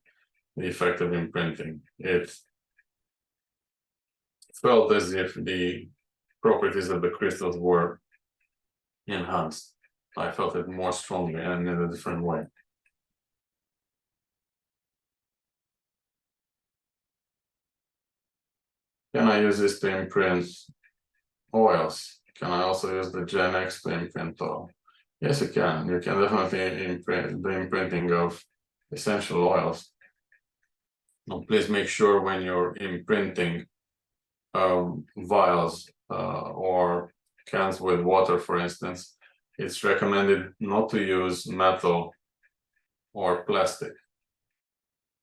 Speaker 1: the effect of imprinting. It felt as if the properties of the crystals were enhanced. I felt it more strongly and in a different way. Can I use this to imprint oils? Can I also use the Gen X to imprint oil? Yes, you can. You can definitely imprint the imprinting of essential oils. Now, please make sure when you're imprinting vials or cans with water, for instance, it's recommended not to use metal or plastic.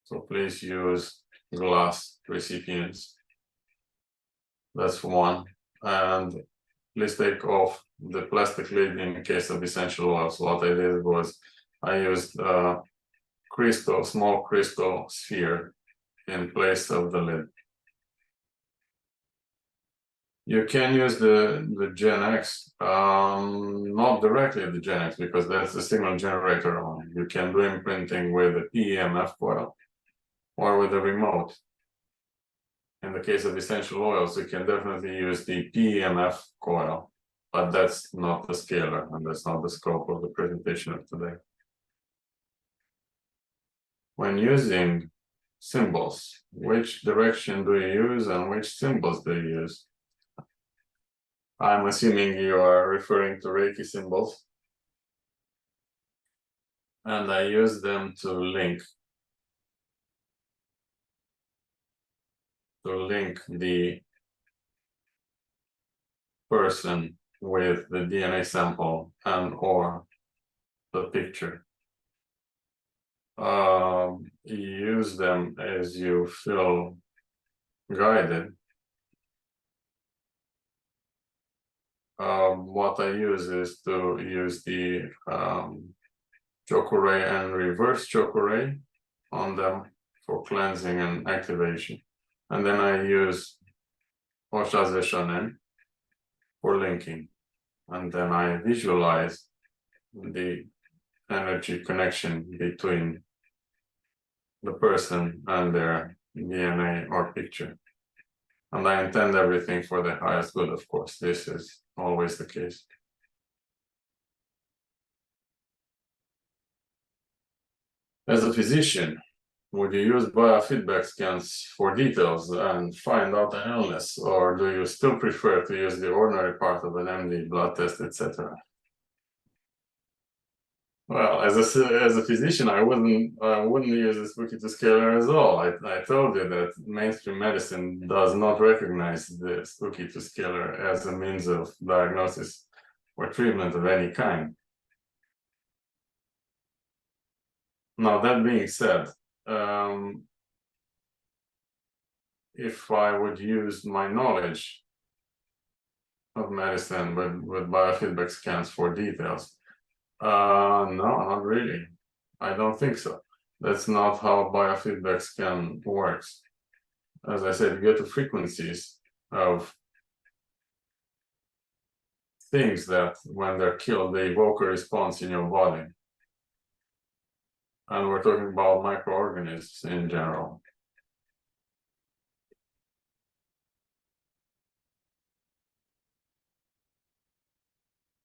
Speaker 1: So please use glass recipients. That's one. And please take off the plastic lid in case of essential oils. What I did was I used a small crystal sphere in place of the lid. You can use the Gen X, not directly the Gen X, because that's the signal generator only. You can do imprinting with a PEMF coil or with a remote. In the case of essential oils, you can definitely use the PEMF coil, but that's not the scalar, and that's not the scope of the presentation of today. When using symbols, which direction do you use and which symbols do you use? I'm assuming you are referring to Reiki symbols. And I use them to link the person with the DNA sample and or the picture. Use them as you feel guided. What I use is to use the Chokuray and reverse Chokuray on them for cleansing and activation. And then I use Oshaze Shonen for linking. And then I visualize the energy connection between the person and their DNA or picture. And I intend everything for the highest good, of course. This is always the case. As a physician, would you use biofeedback scans for details and find out an illness, or do you still prefer to use the ordinary part of an MD, blood test, etc.? Well, as a physician, I wouldn't use the Spooky2 Scalar at all. I told you that mainstream medicine does not recognize the Spooky2 Scalar as a means of diagnosis or treatment of any kind. Now, that being said, if I would use my knowledge of medicine with biofeedback scans for details, no, not really. I don't think so. That's not how biofeedback scan works. As I said, you get the frequencies of things that, when they're killed, they evoke a response in your body. And we're talking about microorganisms in general.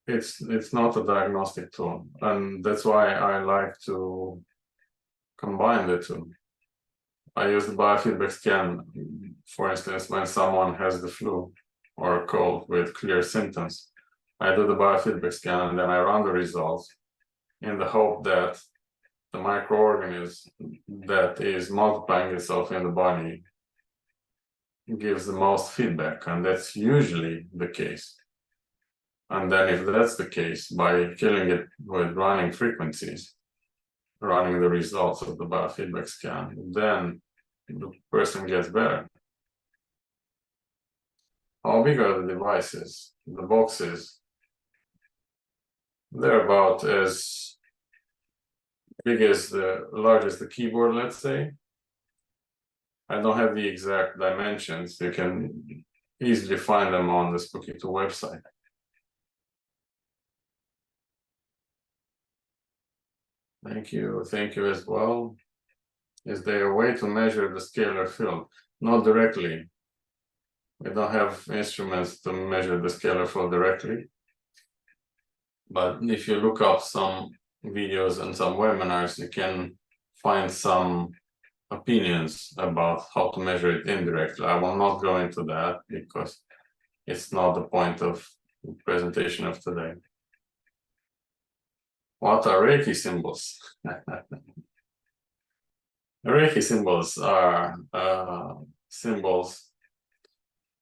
Speaker 1: It's not a diagnostic tool, and that's why I like to combine the two. I use the biofeedback scan, for instance, when someone has the flu or a cold with clear symptoms. I do the biofeedback scan and then I run the results in the hope that the microorganism that is multiplying itself in the body gives the most feedback, and that's usually the case. And then if that's the case, by killing it with running frequencies, running the results of the biofeedback scan, then the person gets better. How big are the devices? The boxes, they're about as big as the largest the keyboard, let's say. I don't have the exact dimensions. You can easily find them on the Spooky2 website. Thank you as well. Is there a way to measure the scalar field? Not directly. We don't have instruments to measure the scalar field directly. But if you look up some videos and some webinars, you can find some opinions about how to measure it indirectly. I will not go into that because it's not the point of the presentation of today. What are Reiki symbols? Reiki symbols are symbols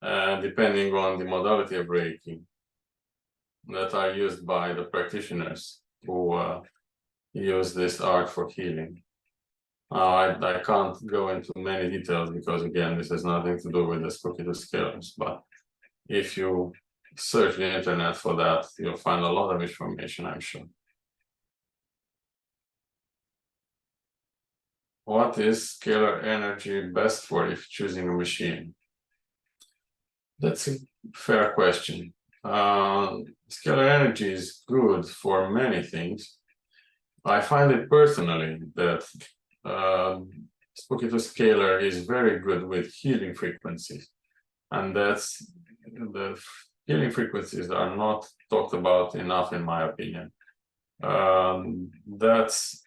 Speaker 1: depending on the modality of Reiki that are used by the practitioners who use this art for healing. I can't go into many details because, again, this has nothing to do with the Spooky2 Scalars, but if you search the internet for that, you'll find a lot of information, I'm sure. What is scalar energy best for if choosing a machine? That's a fair question. Scalar energy is good for many things. I find it personally that Spooky2 Scalar is very good with healing frequencies, and that's the healing frequencies are not talked about enough, in my opinion. That's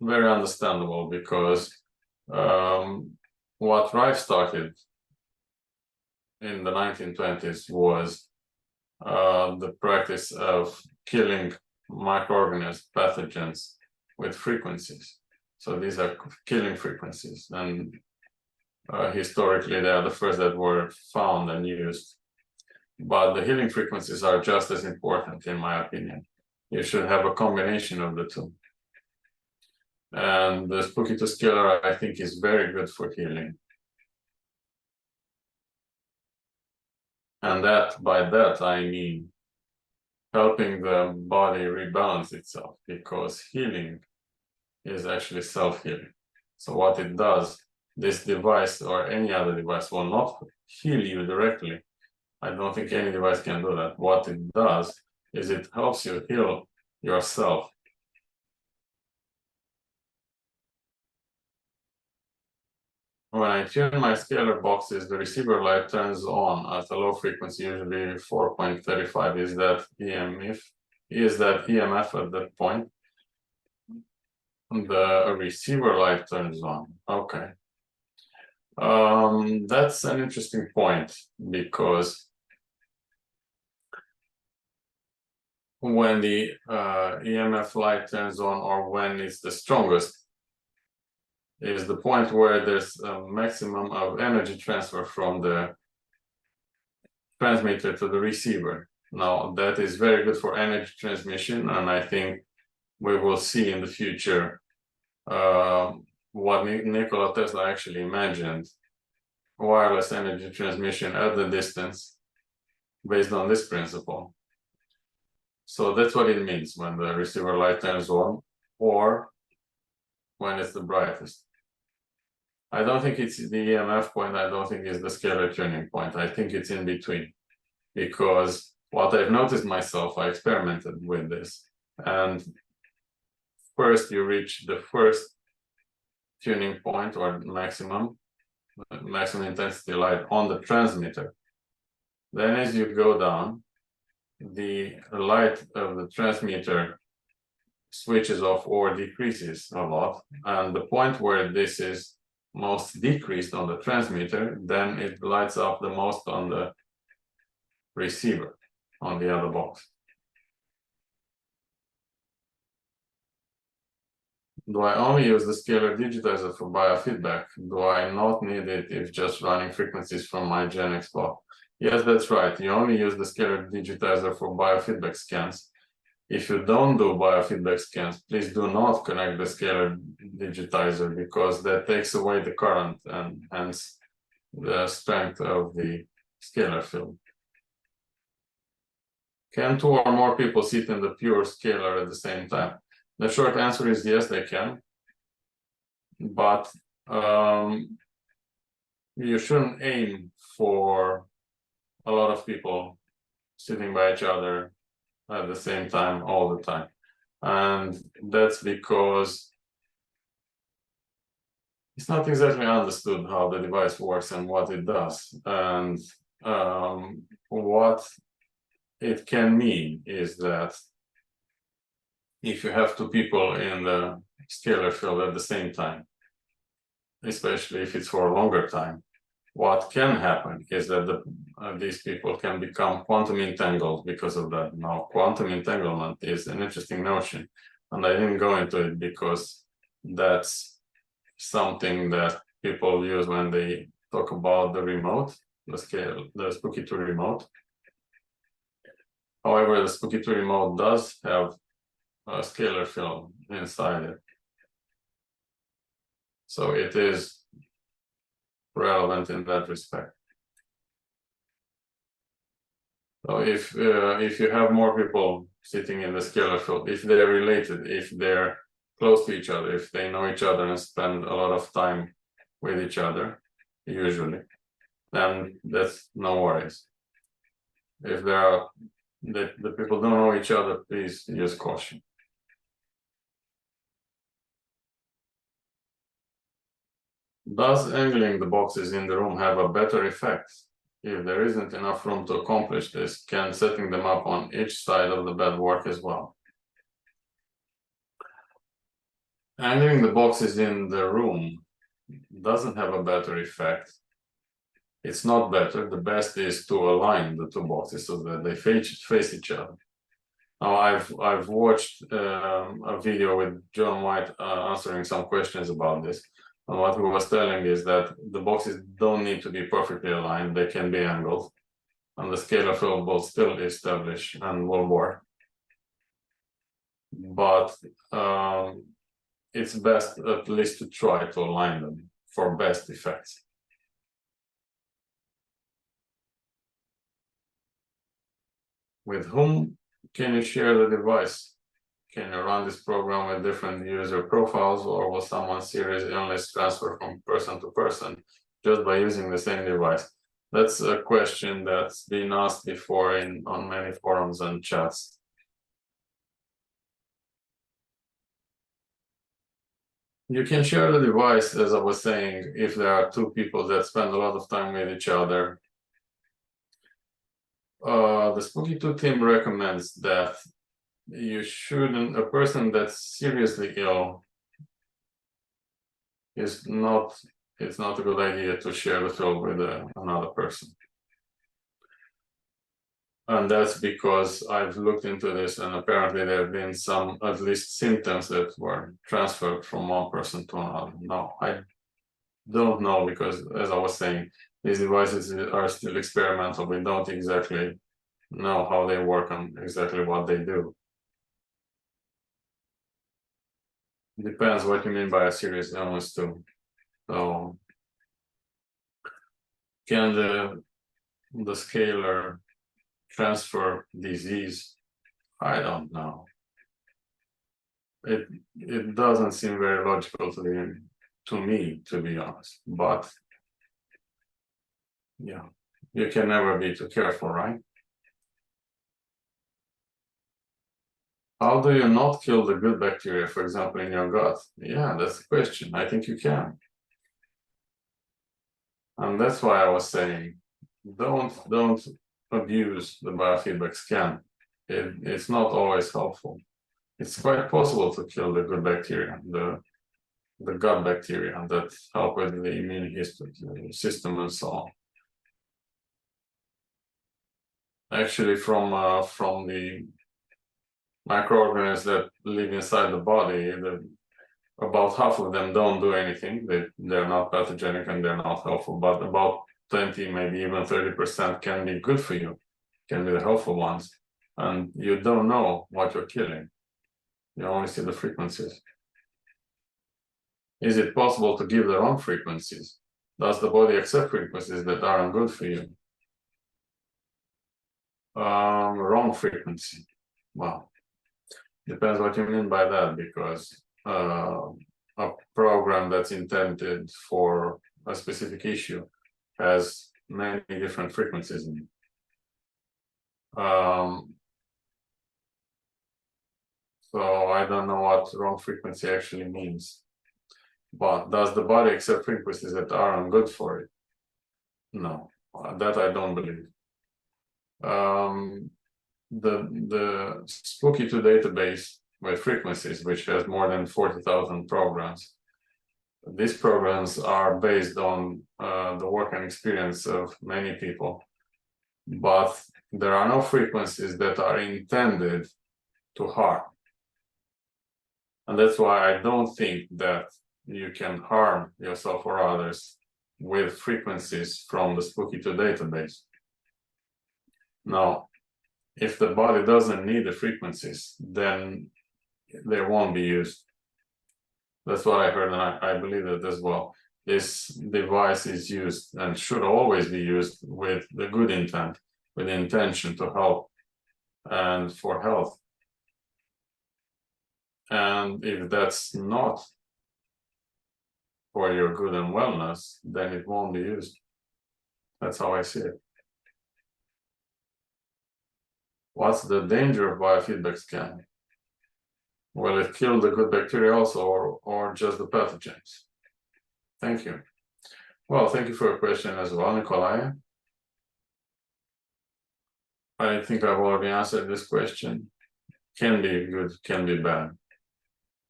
Speaker 1: very understandable because what Rife started in the 1920s was the practice of killing microorganisms, pathogens with frequencies. So these are killing frequencies, and historically they are the first that were found and used. But the healing frequencies are just as important, in my opinion. You should have a combination of the two. And the Spooky2 Scalar, I think, is very good for healing. And by that I mean helping the body rebalance itself, because healing is actually self-healing. So what it does, this device or any other device will not heal you directly. I don't think any device can do that. What it does is it helps you heal yourself. When I tune my scalar boxes, the receiver light turns on at a low frequency, usually 4.35. Is that EMF at that point? The receiver light turns on. Okay. That's an interesting point, because when the EMF light turns on, or when it's the strongest, is the point where there's a maximum of energy transfer from the transmitter to the receiver. Now, that is very good for energy transmission, and I think we will see in the future what Nikola Tesla actually imagined: wireless energy transmission at the distance based on this principle. So that's what it means when the receiver light turns on, or when it's the brightest. I don't think it's the EMF point. I don't think it's the scalar tuning point. I think it's in between, because what I've noticed myself, I experimented with this, and first you reach the first tuning point, or maximum intensity light on the transmitter. Then as you go down, the light of the transmitter switches off or decreases a lot, and the point where this is most decreased on the transmitter, then it lights up the most on the receiver, on the other box. Do I only use the scalar digitizer for biofeedback? Do I not need it if just running frequencies from my GenX block? Yes, that's right. You only use the scalar digitizer for biofeedback scans. If you don't do biofeedback scans, please do not connect the scalar digitizer, because that takes away the current and hence the strength of the scalar field. Can two or more people sit in the pure scalar at the same time? The short answer is yes, they can. But you shouldn't aim for a lot of people sitting by each other at the same time all the time. And that's because it's not exactly understood how the device works and what it does. And what it can mean is that if you have two people in the scalar field at the same time, especially if it's for a longer time, what can happen is that these people can become quantum entangled because of that. Now, quantum entanglement is an interesting notion, and I didn't go into it because that's something that people use when they talk about the remote, the Spooky2 remote. However, the Spooky2 remote does have a scalar field inside it, so it is relevant in that respect. So if you have more people sitting in the scalar field, if they're related, if they're close to each other, if they know each other and spend a lot of time with each other, usually, then that's no worries. If the people don't know each other, please use caution. Does angling the boxes in the room have a better effect? If there isn't enough room to accomplish this, can setting them up on each side of the bed work as well? Angling the boxes in the room doesn't have a better effect. It's not better. The best is to align the two boxes so that they face each other. Now, I've watched a video with John White answering some questions about this. And what he was telling is that the boxes don't need to be perfectly aligned, they can be angled. And the scalar field will still establish and will work. But it's best at least to try to align them for best effects. With whom can you share the device? Can you run this program with different user profiles, or will someone series illness transfer from person to person just by using the same device? That's a question that's been asked before on many forums and chats. You can share the device, as I was saying, if there are two people that spend a lot of time with each other. The Spooky2 team recommends that you shouldn't, a person that's seriously ill it's not a good idea to share the field with another person. And that's because I've looked into this, and apparently there have been some, at least, symptoms that were transferred from one person to another. No, I don't know, because as I was saying, these devices are still experimental. We don't exactly know how they work and exactly what they do. Depends what you mean by a serious illness too. So can the scalar transfer disease? I don't know. It doesn't seem very logical to me, to be honest. But yeah, you can never be too careful, right? How do you not kill the good bacteria, for example, in your gut? Yeah, that's the question. I think you can. And that's why I was saying, don't abuse the biofeedback scan. It's not always helpful. It's quite possible to kill the good bacteria, the gut bacteria that help with the immune system and so on. Actually, from the microorganisms that live inside the body, about half of them don't do anything. They're not pathogenic and they're not helpful, but about 20, maybe even 30% can be good for you, can be the helpful ones. And you don't know what you're killing. You only see the frequencies. Is it possible to give the wrong frequencies? Does the body accept frequencies that aren't good for you? Wrong frequency. Well, depends what you mean by that, because a program that's intended for a specific issue has many different frequencies in it. So I don't know what wrong frequency actually means. But does the body accept frequencies that aren't good for it? No, that I don't believe. The Spooky2 database with frequencies, which has more than 40,000 programs. These programs are based on the work and experience of many people, but there are no frequencies that are intended to harm. And that's why I don't think that you can harm yourself or others with frequencies from the Spooky2 database. Now, if the body doesn't need the frequencies, then they won't be used. That's what I heard, and I believe that as well. This device is used and should always be used with the good intent, with the intention to help and for health. And if that's not for your good and wellness, then it won't be used. That's how I see it. What's the danger of biofeedback scanning? Will it kill the good bacteria also, or just the pathogens? Thank you. Well, thank you for your question as well, Nikolai. I think I've already answered this question. Can be good, can be bad.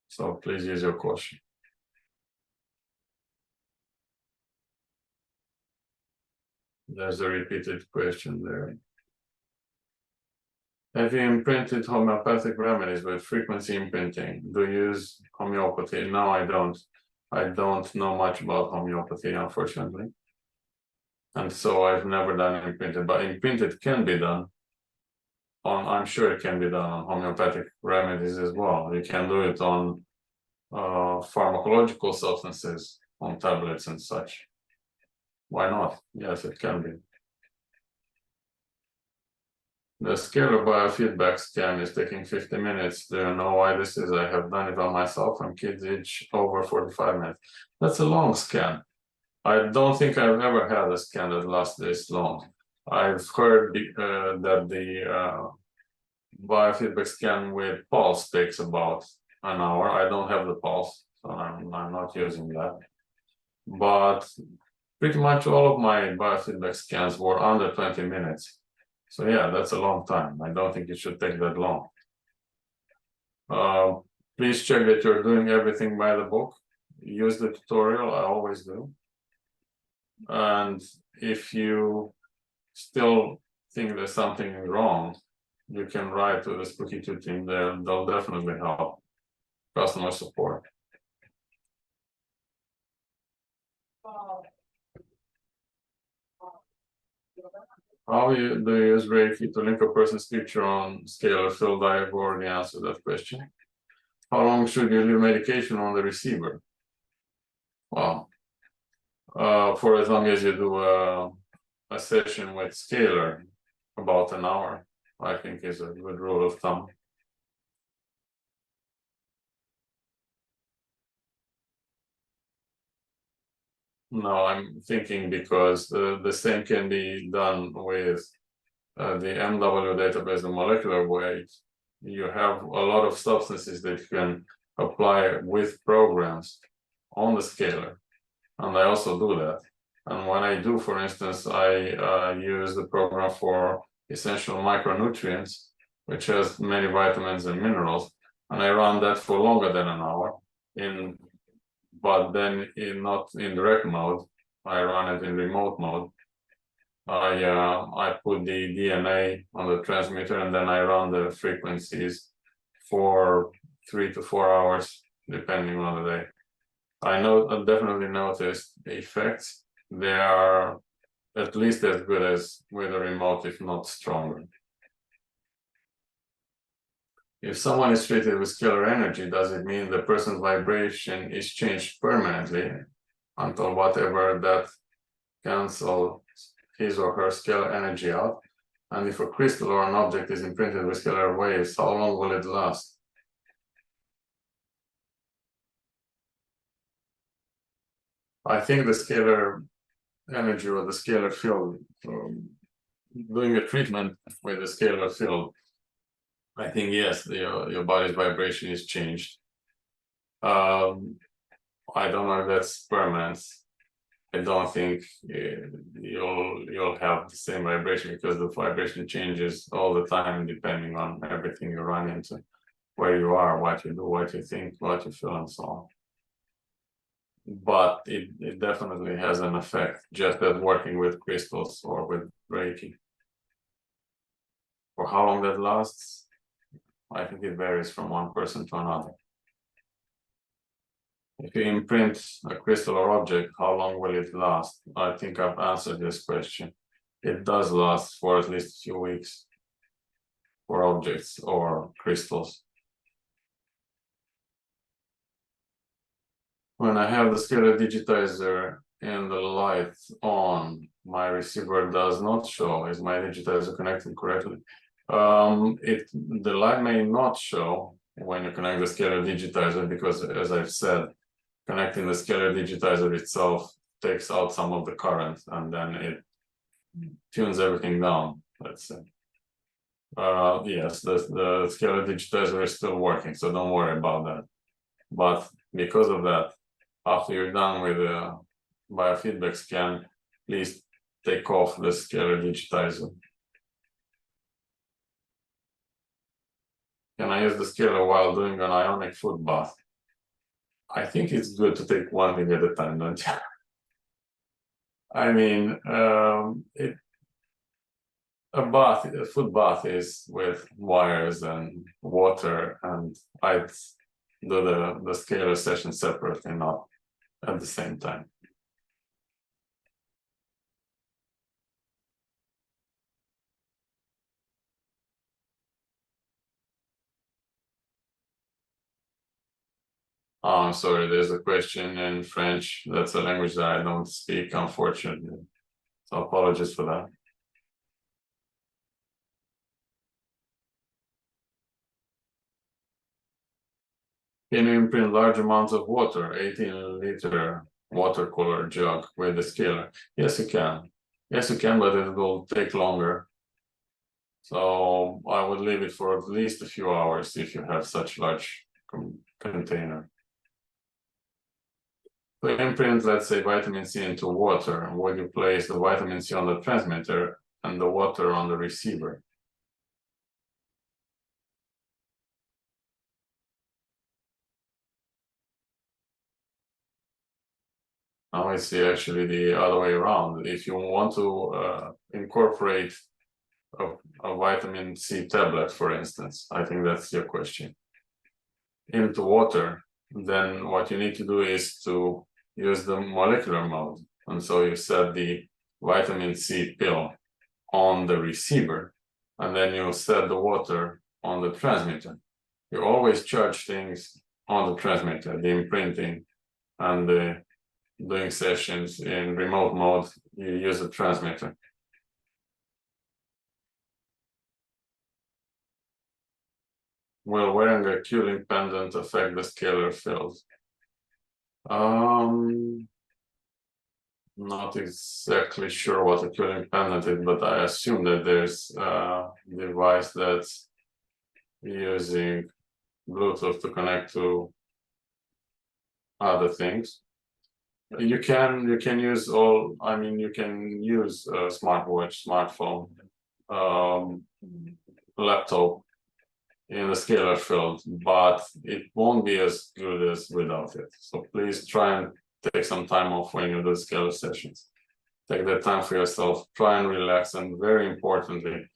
Speaker 1: So please use your caution. There's a repeated question there. Have you imprinted homeopathic remedies with frequency imprinting? Do you use homeopathy? No, I don't. I don't know much about homeopathy, unfortunately. And so I've never done imprinted, but imprinted can be done on, I'm sure it can be done on homeopathic remedies as well. You can do it on pharmacological substances, on tablets and such. Why not? Yes, it can be. The scalar biofeedback scan is taking 50 minutes. Do you know why this is? I have done it on myself and kids each over 45 minutes. That's a long scan. I don't think I've ever had a scan that lasts this long. I've heard that the biofeedback scan with pulse takes about an hour. I don't have the pulse, so I'm not using that. But pretty much all of my biofeedback scans were under 20 minutes. So yeah, that's a long time. I don't think it should take that long. Please check that you're doing everything by the book. Use the tutorial, I always do. And if you still think there's something wrong, you can write to the Spooky2 team. They'll definitely help. Customer support. How do you use Reiki to link a person's picture on scalar field? I've already answered that question. How long should you leave medication on the receiver? Well, for as long as you do a session with scalar, about an hour, I think is a good rule of thumb. No, I'm thinking because the same can be done with the MW database, the molecular weight. You have a lot of substances that you can apply with programs on the scalar, and I also do that. And when I do, for instance, I use the program for essential micronutrients, which has many vitamins and minerals, and I run that for longer than an hour but then not in direct mode. I run it in remote mode. I put the DNA on the transmitter, and then I run the frequencies for 3 to 4 hours, depending on the day. I definitely noticed the effects. They are at least as good as with a remote, if not stronger. If someone is treated with scalar energy, does it mean the person's vibration is changed permanently until whatever that cancels his or her scalar energy out? And if a crystal or an object is imprinted with scalar waves, how long will it last? I think the scalar energy or the scalar field, doing a treatment with the scalar field, I think yes, your body's vibration is changed. On I don't know if that's permanent. I don't think you'll have the same vibration, because the vibration changes all the time depending on everything you run into, where you are, what you do, what you think, what you feel, and so on. But it definitely has an effect, just as working with crystals or with Reiki. For how long that lasts, I think it varies from one person to another. If you imprint a crystal or object, how long will it last? I think I've answered this question. It does last for at least a few weeks for objects or crystals. When I have the scalar digitizer and the light on, my receiver does not show. Is my digitizer connected correctly? The light may not show when you connect the scalar digitizer, because, as I've said, connecting the scalar digitizer itself takes out some of the current, and then it tunes everything down, let's say. Yes, the scalar digitizer is still working, so don't worry about that. But because of that, after you're done with the biofeedback scan, please take off the scalar digitizer. Can I use the scalar while doing an ionic foot bath? I think it's good to take one thing at a time, don't you? I mean, a foot bath is with wires and water, and I'd do the scalar session separately, not at the same time. Oh, I'm sorry, there's a question in French. That's a language that I don't speak, unfortunately. So apologies for that. Can you imprint large amounts of water, 18-liter watercolor jug with the scalar? Yes, you can. Yes, you can, but it will take longer. So I would leave it for at least a few hours if you have such large container. To imprint, let's say, vitamin C into water, would you place the vitamin C on the transmitter and the water on the receiver? Now I see actually the other way around. If you want to incorporate a vitamin C tablet, for instance, I think that's your question, into water, then what you need to do is to use the molecular mode. And so you set the vitamin C pill on the receiver, and then you set the water on the transmitter. You always charge things on the transmitter, the imprinting and the doing sessions in remote mode, you use a transmitter. Will wearing a cooling pendant affect the scalar field? Not exactly sure what a cooling pendant is, but I assume that there's a device that's using Bluetooth to connect to other things. You can use all, I mean, you can use a smartwatch, smartphone, laptop in the scalar field, but it won't be as good as without it. So please try and take some time off when you do scalar sessions. Take that time for yourself, try and relax, and very importantly,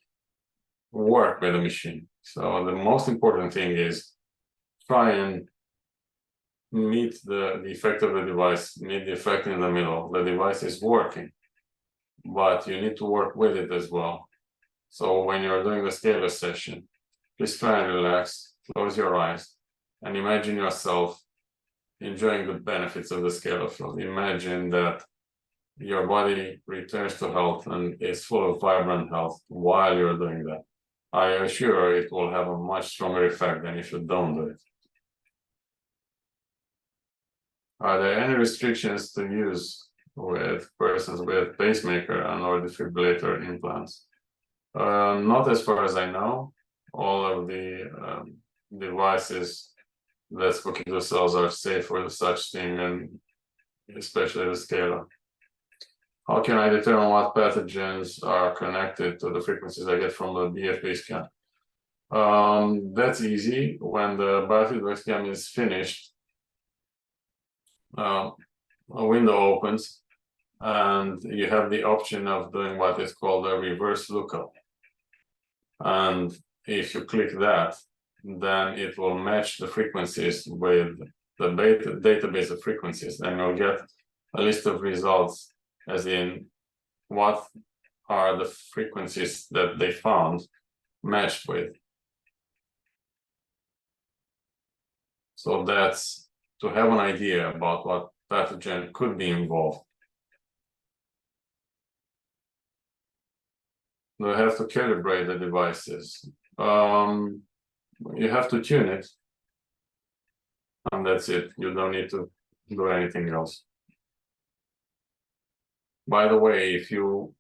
Speaker 1: work with the machine. So the most important thing is try and meet the effect of the device, meet the effect in the middle. The device is working, but you need to work with it as well. So when you're doing the scalar session, please try and relax, close your eyes, and imagine yourself enjoying the benefits of the scalar field. Imagine that your body returns to health and is full of vibrant health while you're doing that. I assure it will have a much stronger effect than if you don't do it. Are there any restrictions to use with persons with pacemaker and or defibrillator implants? Not as far as I know. All of the devices that Spooky2 cells are safe for such thing, and especially the scalar. How can I determine what pathogens are connected to the frequencies I get from the BFP scan? That's easy. When the biofeedback scan is finished, a window opens, and you have the option of doing what is called a reverse lookup. And if you click that, then it will match the frequencies with the database of frequencies, and you'll get a list of results, as in what are the frequencies that they found matched with. So that's to have an idea about what pathogen could be involved. Do I have to calibrate the devices? You have to tune it, and that's it. You don't need to do anything else. By the way, if you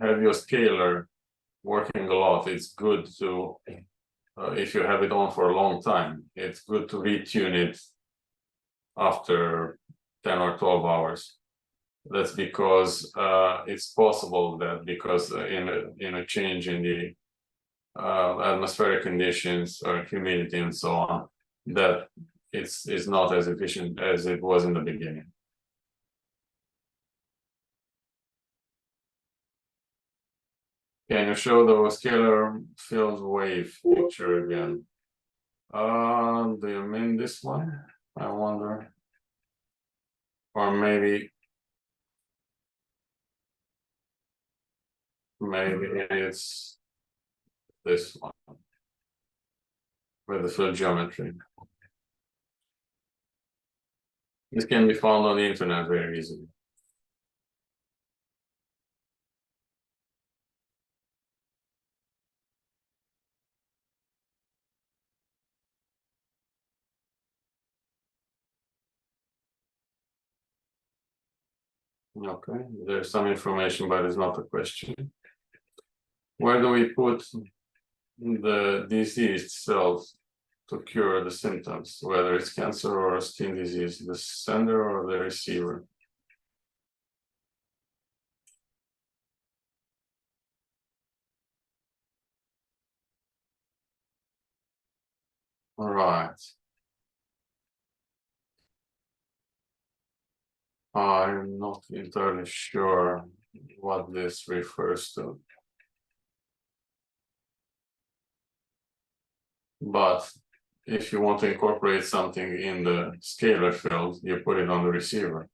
Speaker 1: have your scalar working a lot, it's good to, if you have it on for a long time, it's good to retune it after 10 or 12 hours. That's because it's possible that because in a change in the atmospheric conditions or humidity and so on, that it's not as efficient as it was in the beginning. Can you show the scalar field wave picture again? Do you mean this one? I wonder. Or maybe it's this one with the field geometry. This can be found on the internet very easily. Okay, there's some information, but it's not a question. Where do we put the diseased cells to cure the symptoms, whether it's cancer or skin disease, the sender or the receiver? All right. I'm not entirely sure what this refers to. But if you want to incorporate something in the scalar field, you put it on the receiver.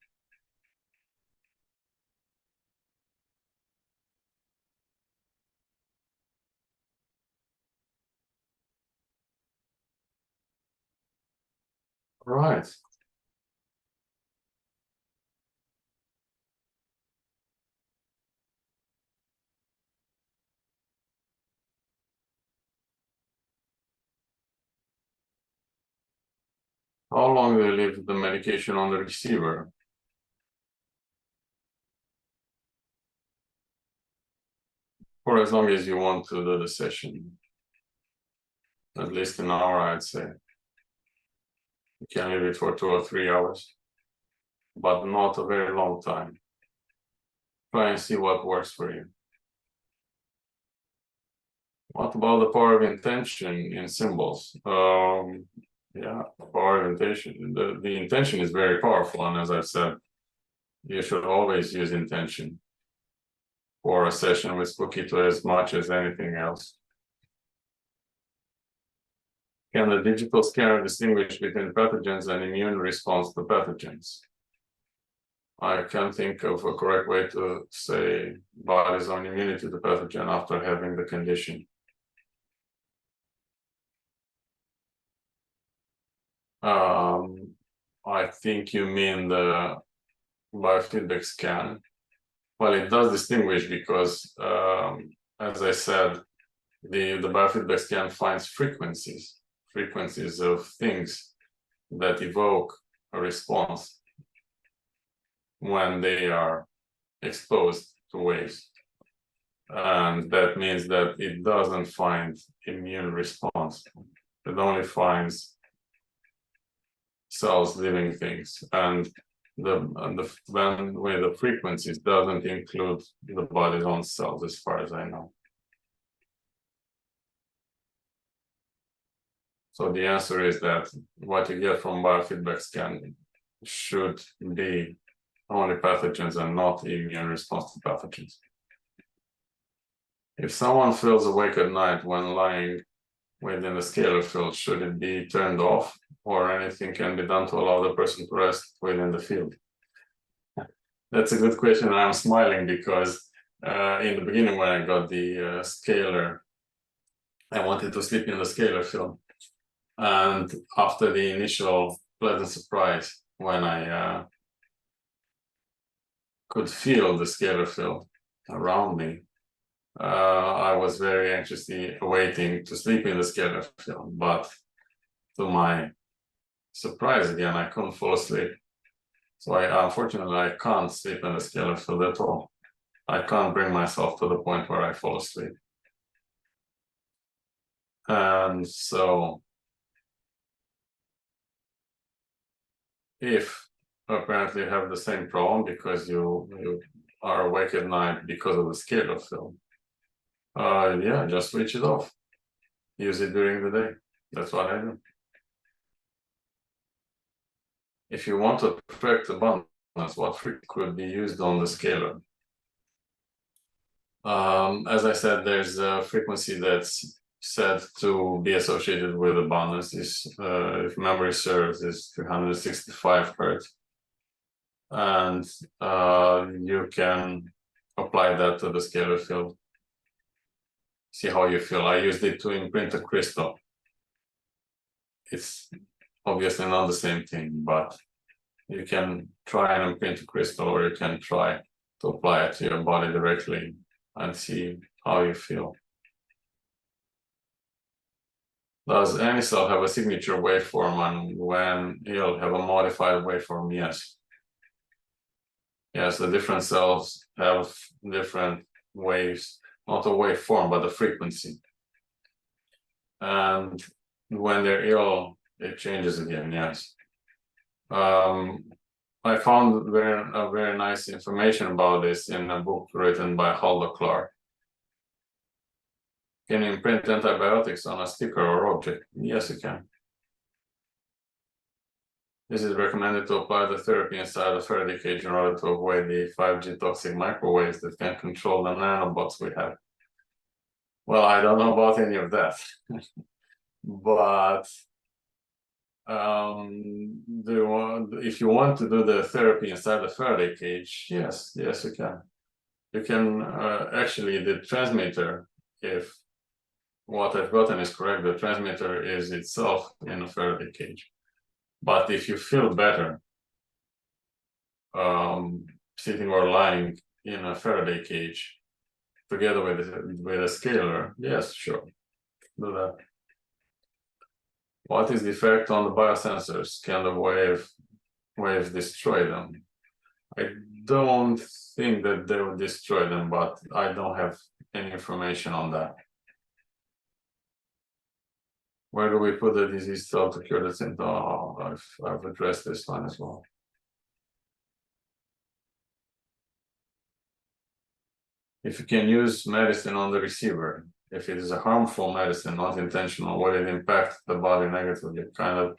Speaker 1: Right. How long do you leave the medication on the receiver? For as long as you want to do the session. At least an hour, I'd say. You can leave it for 2 or 3 hours, but not a very long time. Try and see what works for you. What about the power of intention in symbols? Yeah, power of intention. The intention is very powerful, and as I've said, you should always use intention for a session with Spooky2 as much as anything else. Can the digital scanner distinguish between pathogens and immune response to pathogens? I can't think of a correct way to say body's own immunity to pathogen after having the condition. I think you mean the biofeedback scan. Well, it does distinguish because, as I said, the biofeedback scan finds frequencies of things that evoke a response when they are exposed to waves. And that means that it doesn't find immune response. It only finds cells, living things, and the with the frequencies doesn't include the body's own cells, as far as I know. So the answer is that what you get from biofeedback scan should be only pathogens and not immune response to pathogens. If someone feels awake at night when lying within the scalar field, should it be turned off, or anything can be done to allow the person to rest within the field? That's a good question. I'm smiling because in the beginning, when I got the scalar, I wanted to sleep in the scalar field. And after the initial pleasant surprise, when I could feel the scalar field around me, I was very anxiously awaiting to sleep in the scalar field. But to my surprise again, I couldn't fall asleep. So unfortunately, I can't sleep in the scalar field at all. I can't bring myself to the point where I fall asleep. And so, if apparently you have the same problem because you are awake at night because of the scalar field, yeah, just switch it off. Use it during the day. That's what I do. If you want to attract abundance, what frequency could be used on the scalar? As I said, there's a frequency that's said to be associated with abundance. This, if memory serves, is 365 hertz. And you can apply that to the scalar field. See how you feel. I used it to imprint a crystal. It's obviously not the same thing, but you can try and imprint a crystal, or you can try to apply it to your body directly and see how you feel. Does any cell have a signature waveform, and when ill, have a modified waveform? Yes. Yes, the different cells have different waves, not a waveform, but a frequency. And when they're ill, it changes again, yes. I found very nice information about this in a book written by Hulda Clark. Can you imprint antibiotics on a sticker or object? Yes, you can. This is recommended to apply the therapy inside a Faraday cage in order to avoid the 5G toxic microwaves that can control the nanobots we have. Well, I don't know about any of that, but if you want to do the therapy inside the Faraday cage, yes, you can. You can actually, the transmitter, if what I've gotten is correct, the transmitter is itself in a Faraday cage. But if you feel better sitting or lying in a Faraday cage together with a scalar, yes, sure, do that. What is the effect on the biosensors? Can the waves destroy them? I don't think that they would destroy them, but I don't have any information on that. Where do we put the disease cell to cure the symptom? Oh, I've addressed this one as well. If you can use medicine on the receiver, if it is a harmful medicine, not intentional, will it impact the body negatively? Kind of,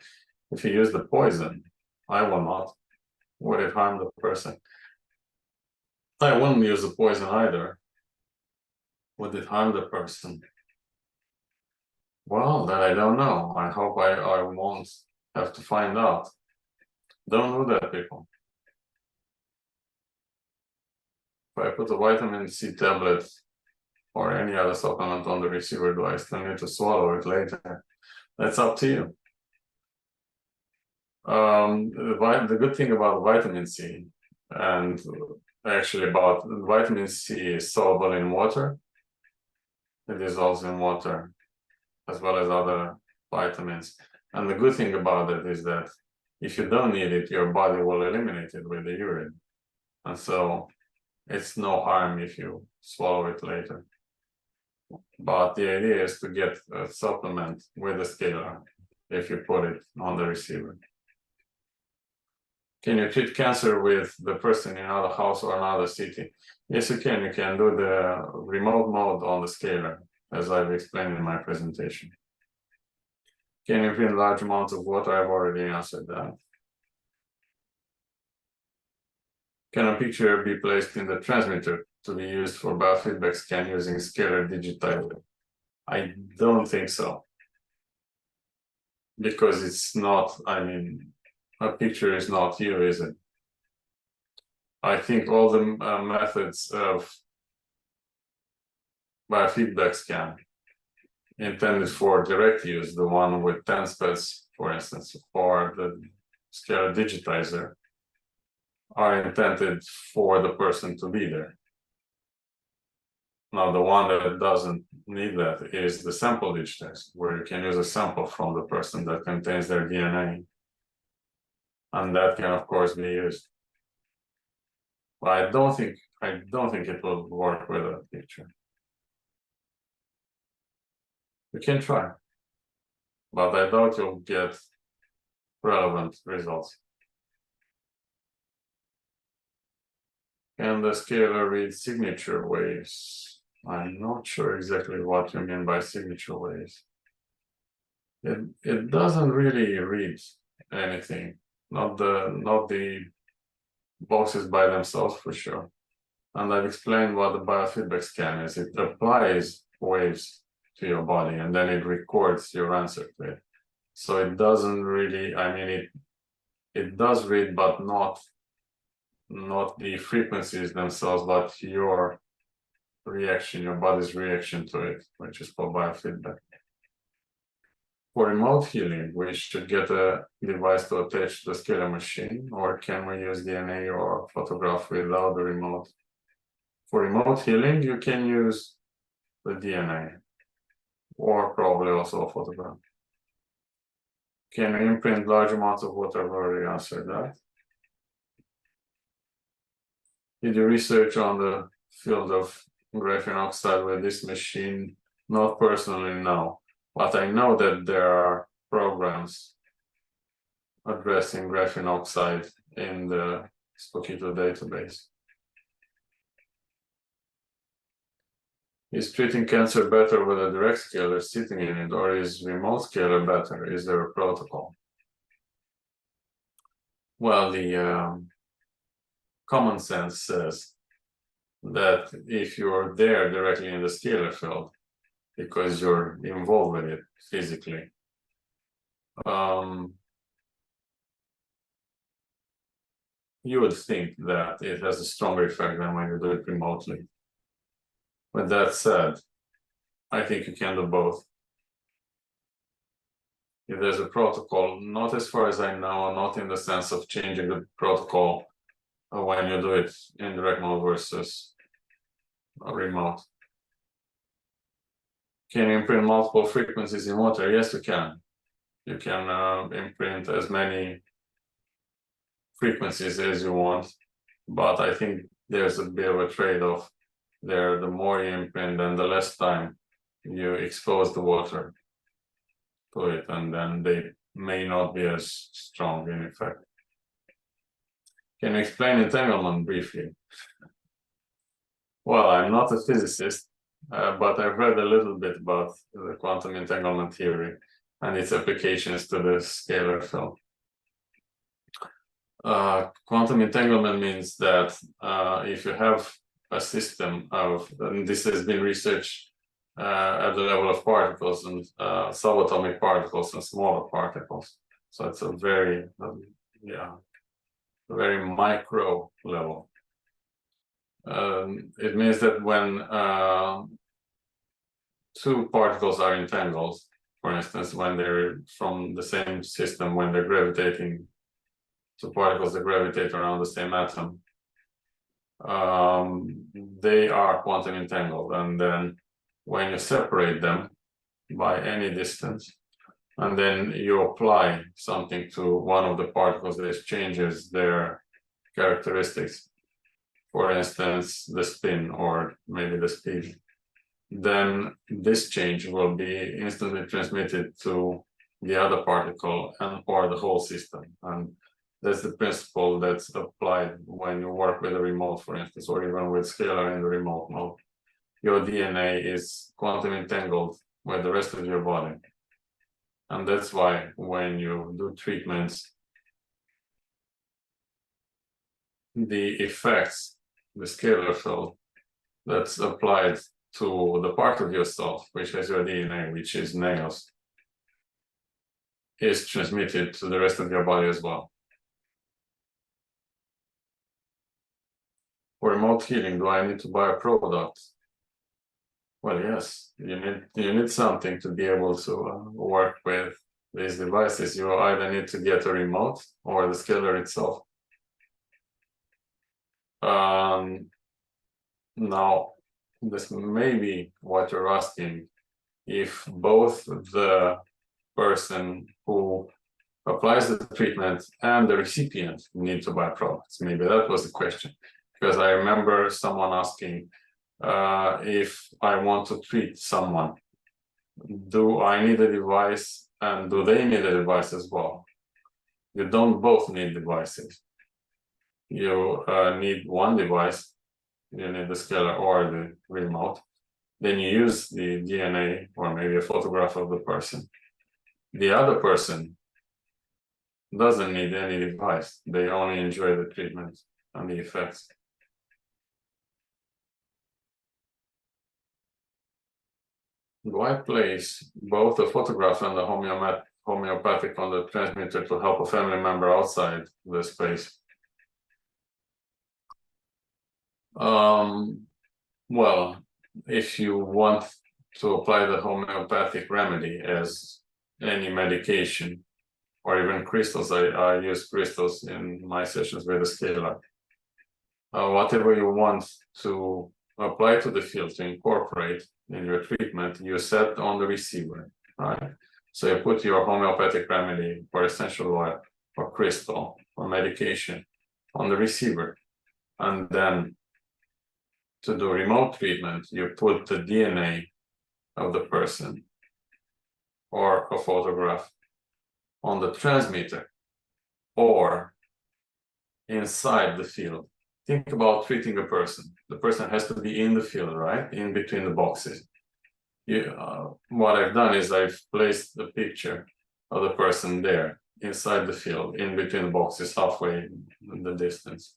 Speaker 1: if you use the poison, I will not. Would it harm the person? I wouldn't use the poison either. Would it harm the person? Well, that I don't know. I hope I won't have to find out. Don't do that, people. If I put a vitamin C tablet or any other supplement on the receiver, do I still need to swallow it later? That's up to you. The good thing about vitamin C, and actually about vitamin C, is soluble in water. It dissolves in water, as well as other vitamins. And the good thing about it is that if you don't need it, your body will eliminate it with the urine. And so it's no harm if you swallow it later. But the idea is to get a supplement with a scalar if you put it on the receiver. Can you treat cancer with the person in another house or another city? Yes, you can. You can do the remote mode on the scalar, as I've explained in my presentation. Can you print large amounts of water? I've already answered that. Can a picture be placed in the transmitter to be used for biofeedback scan using scalar digitizer? I don't think so. Because it's not, I mean, a picture is not you, is it? I think all the methods of biofeedback scan intended for direct use, the one with 10 specs, for instance, or the scalar digitizer, are intended for the person to be there. Now, the one that doesn't need that is the sample digitizer, where you can use a sample from the person that contains their DNA. And that can, of course, be used. But I don't think it will work with a picture. You can try, but I doubt you'll get relevant results. Can the scalar read signature waves? I'm not sure exactly what you mean by signature waves. It doesn't really read anything, not the boxes by themselves for sure. And I've explained what the biofeedback scan is. It applies waves to your body and then it records your answer to it. So it doesn't really, I mean, it does read, but not the frequencies themselves, but your reaction, your body's reaction to it, which is called biofeedback. For remote healing, we should get a device to attach to the scalar machine, or can we use DNA or photograph without the remote? For remote healing, you can use the DNA, or probably also a photograph. Can we imprint large amounts of water? I've already answered that. Did you research on the field of graphene oxide with this machine? Not personally, no. But I know that there are programs addressing graphene oxide in the Spooky2 database. Is treating cancer better with a direct scalar sitting in it, or is remote scalar better? Is there a protocol? Well, the common sense says that if you're there directly in the scalar field, because you're involved with it physically, you would think that it has a stronger effect than when you do it remotely. With that said, I think you can do both. If there's a protocol, not as far as I know, not in the sense of changing the protocol when you do it in direct mode versus remote. Can you imprint multiple frequencies in water? Yes, you can. You can imprint as many frequencies as you want, but I think there's a bit of a trade-off there. The more you imprint, then the less time you expose the water to it, and then they may not be as strong in effect. Can you explain entanglement briefly? Well, I'm not a physicist, but I've read a little bit about the quantum entanglement theory and its applications to the scalar field. Quantum entanglement means that if you have a system of, and this has been researched at the level of particles and subatomic particles and smaller particles. So it's a very, very micro level. It means that when two particles are entangled, for instance, when they're from the same system, when they're gravitating, two particles that gravitate around the same atom, they are quantum entangled. And then when you separate them by any distance, and then you apply something to one of the particles that changes their characteristics, for instance, the spin or maybe the speed, then this change will be instantly transmitted to the other particle and or the whole system. And That's the principle that's applied when you work with a remote, for instance, or even with scalar in the remote mode. Your DNA is quantum entangled with the rest of your body. And that's why when you do treatments, the effects, the scalar field that's applied to the part of yourself, which has your DNA, which is nails, is transmitted to the rest of your body as well. For remote healing, do I need to buy a product? Well, yes, you need something to be able to work with these devices. You either need to get a remote or the scalar itself. Now, this may be what you're asking, if both the person who applies the treatment and the recipient need to buy products. Maybe that was the question, because I remember someone asking, if I want to treat someone, do I need a device and do they need a device as well? You don't both need devices. You need one device, you need the scalar or the remote. Then you use the DNA or maybe a photograph of the person. The other person doesn't need any device. They only enjoy the treatment and the effects. Do I place both the photograph and the homeopathic on the transmitter to help a family member outside the space? Well, if you want to apply the homeopathic remedy as any medication, or even crystals, I use crystals in my sessions with the scalar. Whatever you want to apply to the field, to incorporate in your treatment, you set on the receiver, right? So you put your homeopathic remedy or essential oil or crystal or medication on the receiver. And then to do remote treatment, you put the DNA of the person or a photograph on the transmitter or inside the field. Think about treating a person. The person has to be in the field, right? In between the boxes. What I've done is I've placed the picture of the person there, inside the field, in between the boxes, halfway in the distance.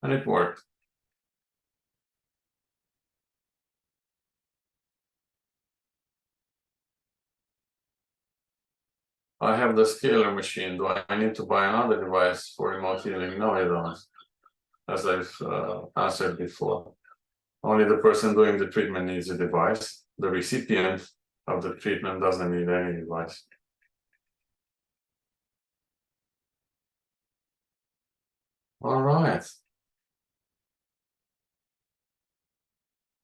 Speaker 1: And it worked. I have the scalar machine. Do I need to buy another device for remote healing? No, I don't. As I've answered before. Only the person doing the treatment needs a device. The recipient of the treatment doesn't need any device. All right.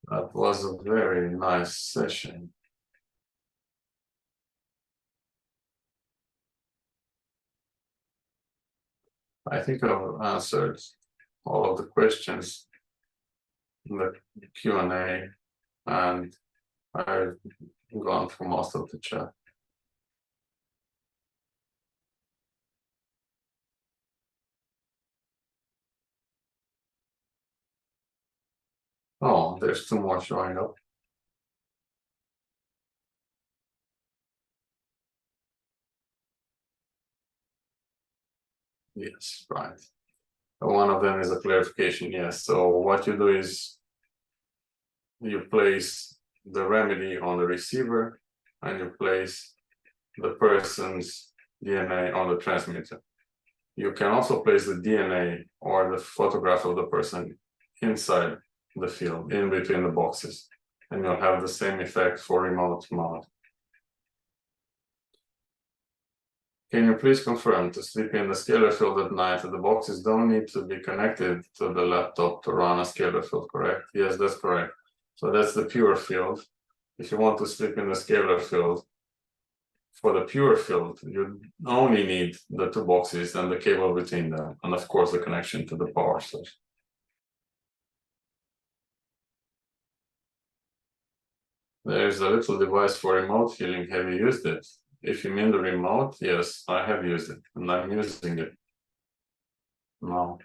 Speaker 1: That was a very nice session. I think I've answered all of the questions in the Q&A, and I've gone through most of the chat. Oh, there's two more showing up. Yes, right. One of them is a clarification, yes. So what you do is you place the remedy on the receiver and you place the person's DNA on the transmitter. You can also place the DNA or the photograph of the person inside the field, in between the boxes, and you'll have the same effect for remote mode. Can you please confirm to sleep in the scalar field at night that the boxes don't need to be connected to the laptop to run a scalar field, correct? Yes, that's correct. So that's the pure field. If you want to sleep in the scalar field, for the pure field, you only need the two boxes and the cable between them, and of course the connection to the power source. There's a little device for remote healing. Have you used it? if you mean the remote, yes, I have used it and I'm using it now.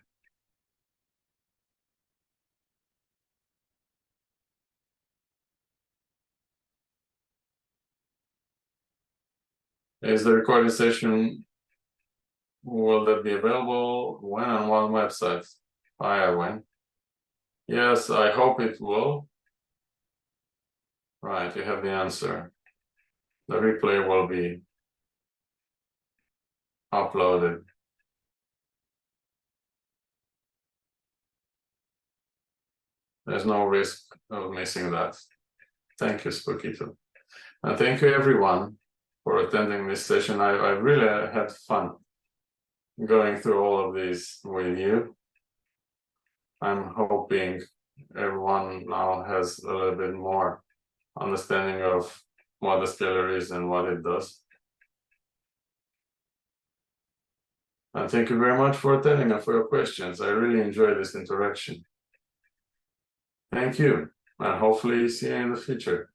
Speaker 1: Is the recording session, will that be available when on what website? When? Yes, I hope it will. Right, you have the answer. The replay will be uploaded. There's no risk of missing that. Thank you, Spooky2. And thank you everyone for attending this session. I really had fun going through all of these with you. I'm hoping everyone now has a little bit more understanding of what the scalar is and what it does. And thank you very much for attending and for your questions. I really enjoyed this interaction. Thank you, and hopefully see you in the future.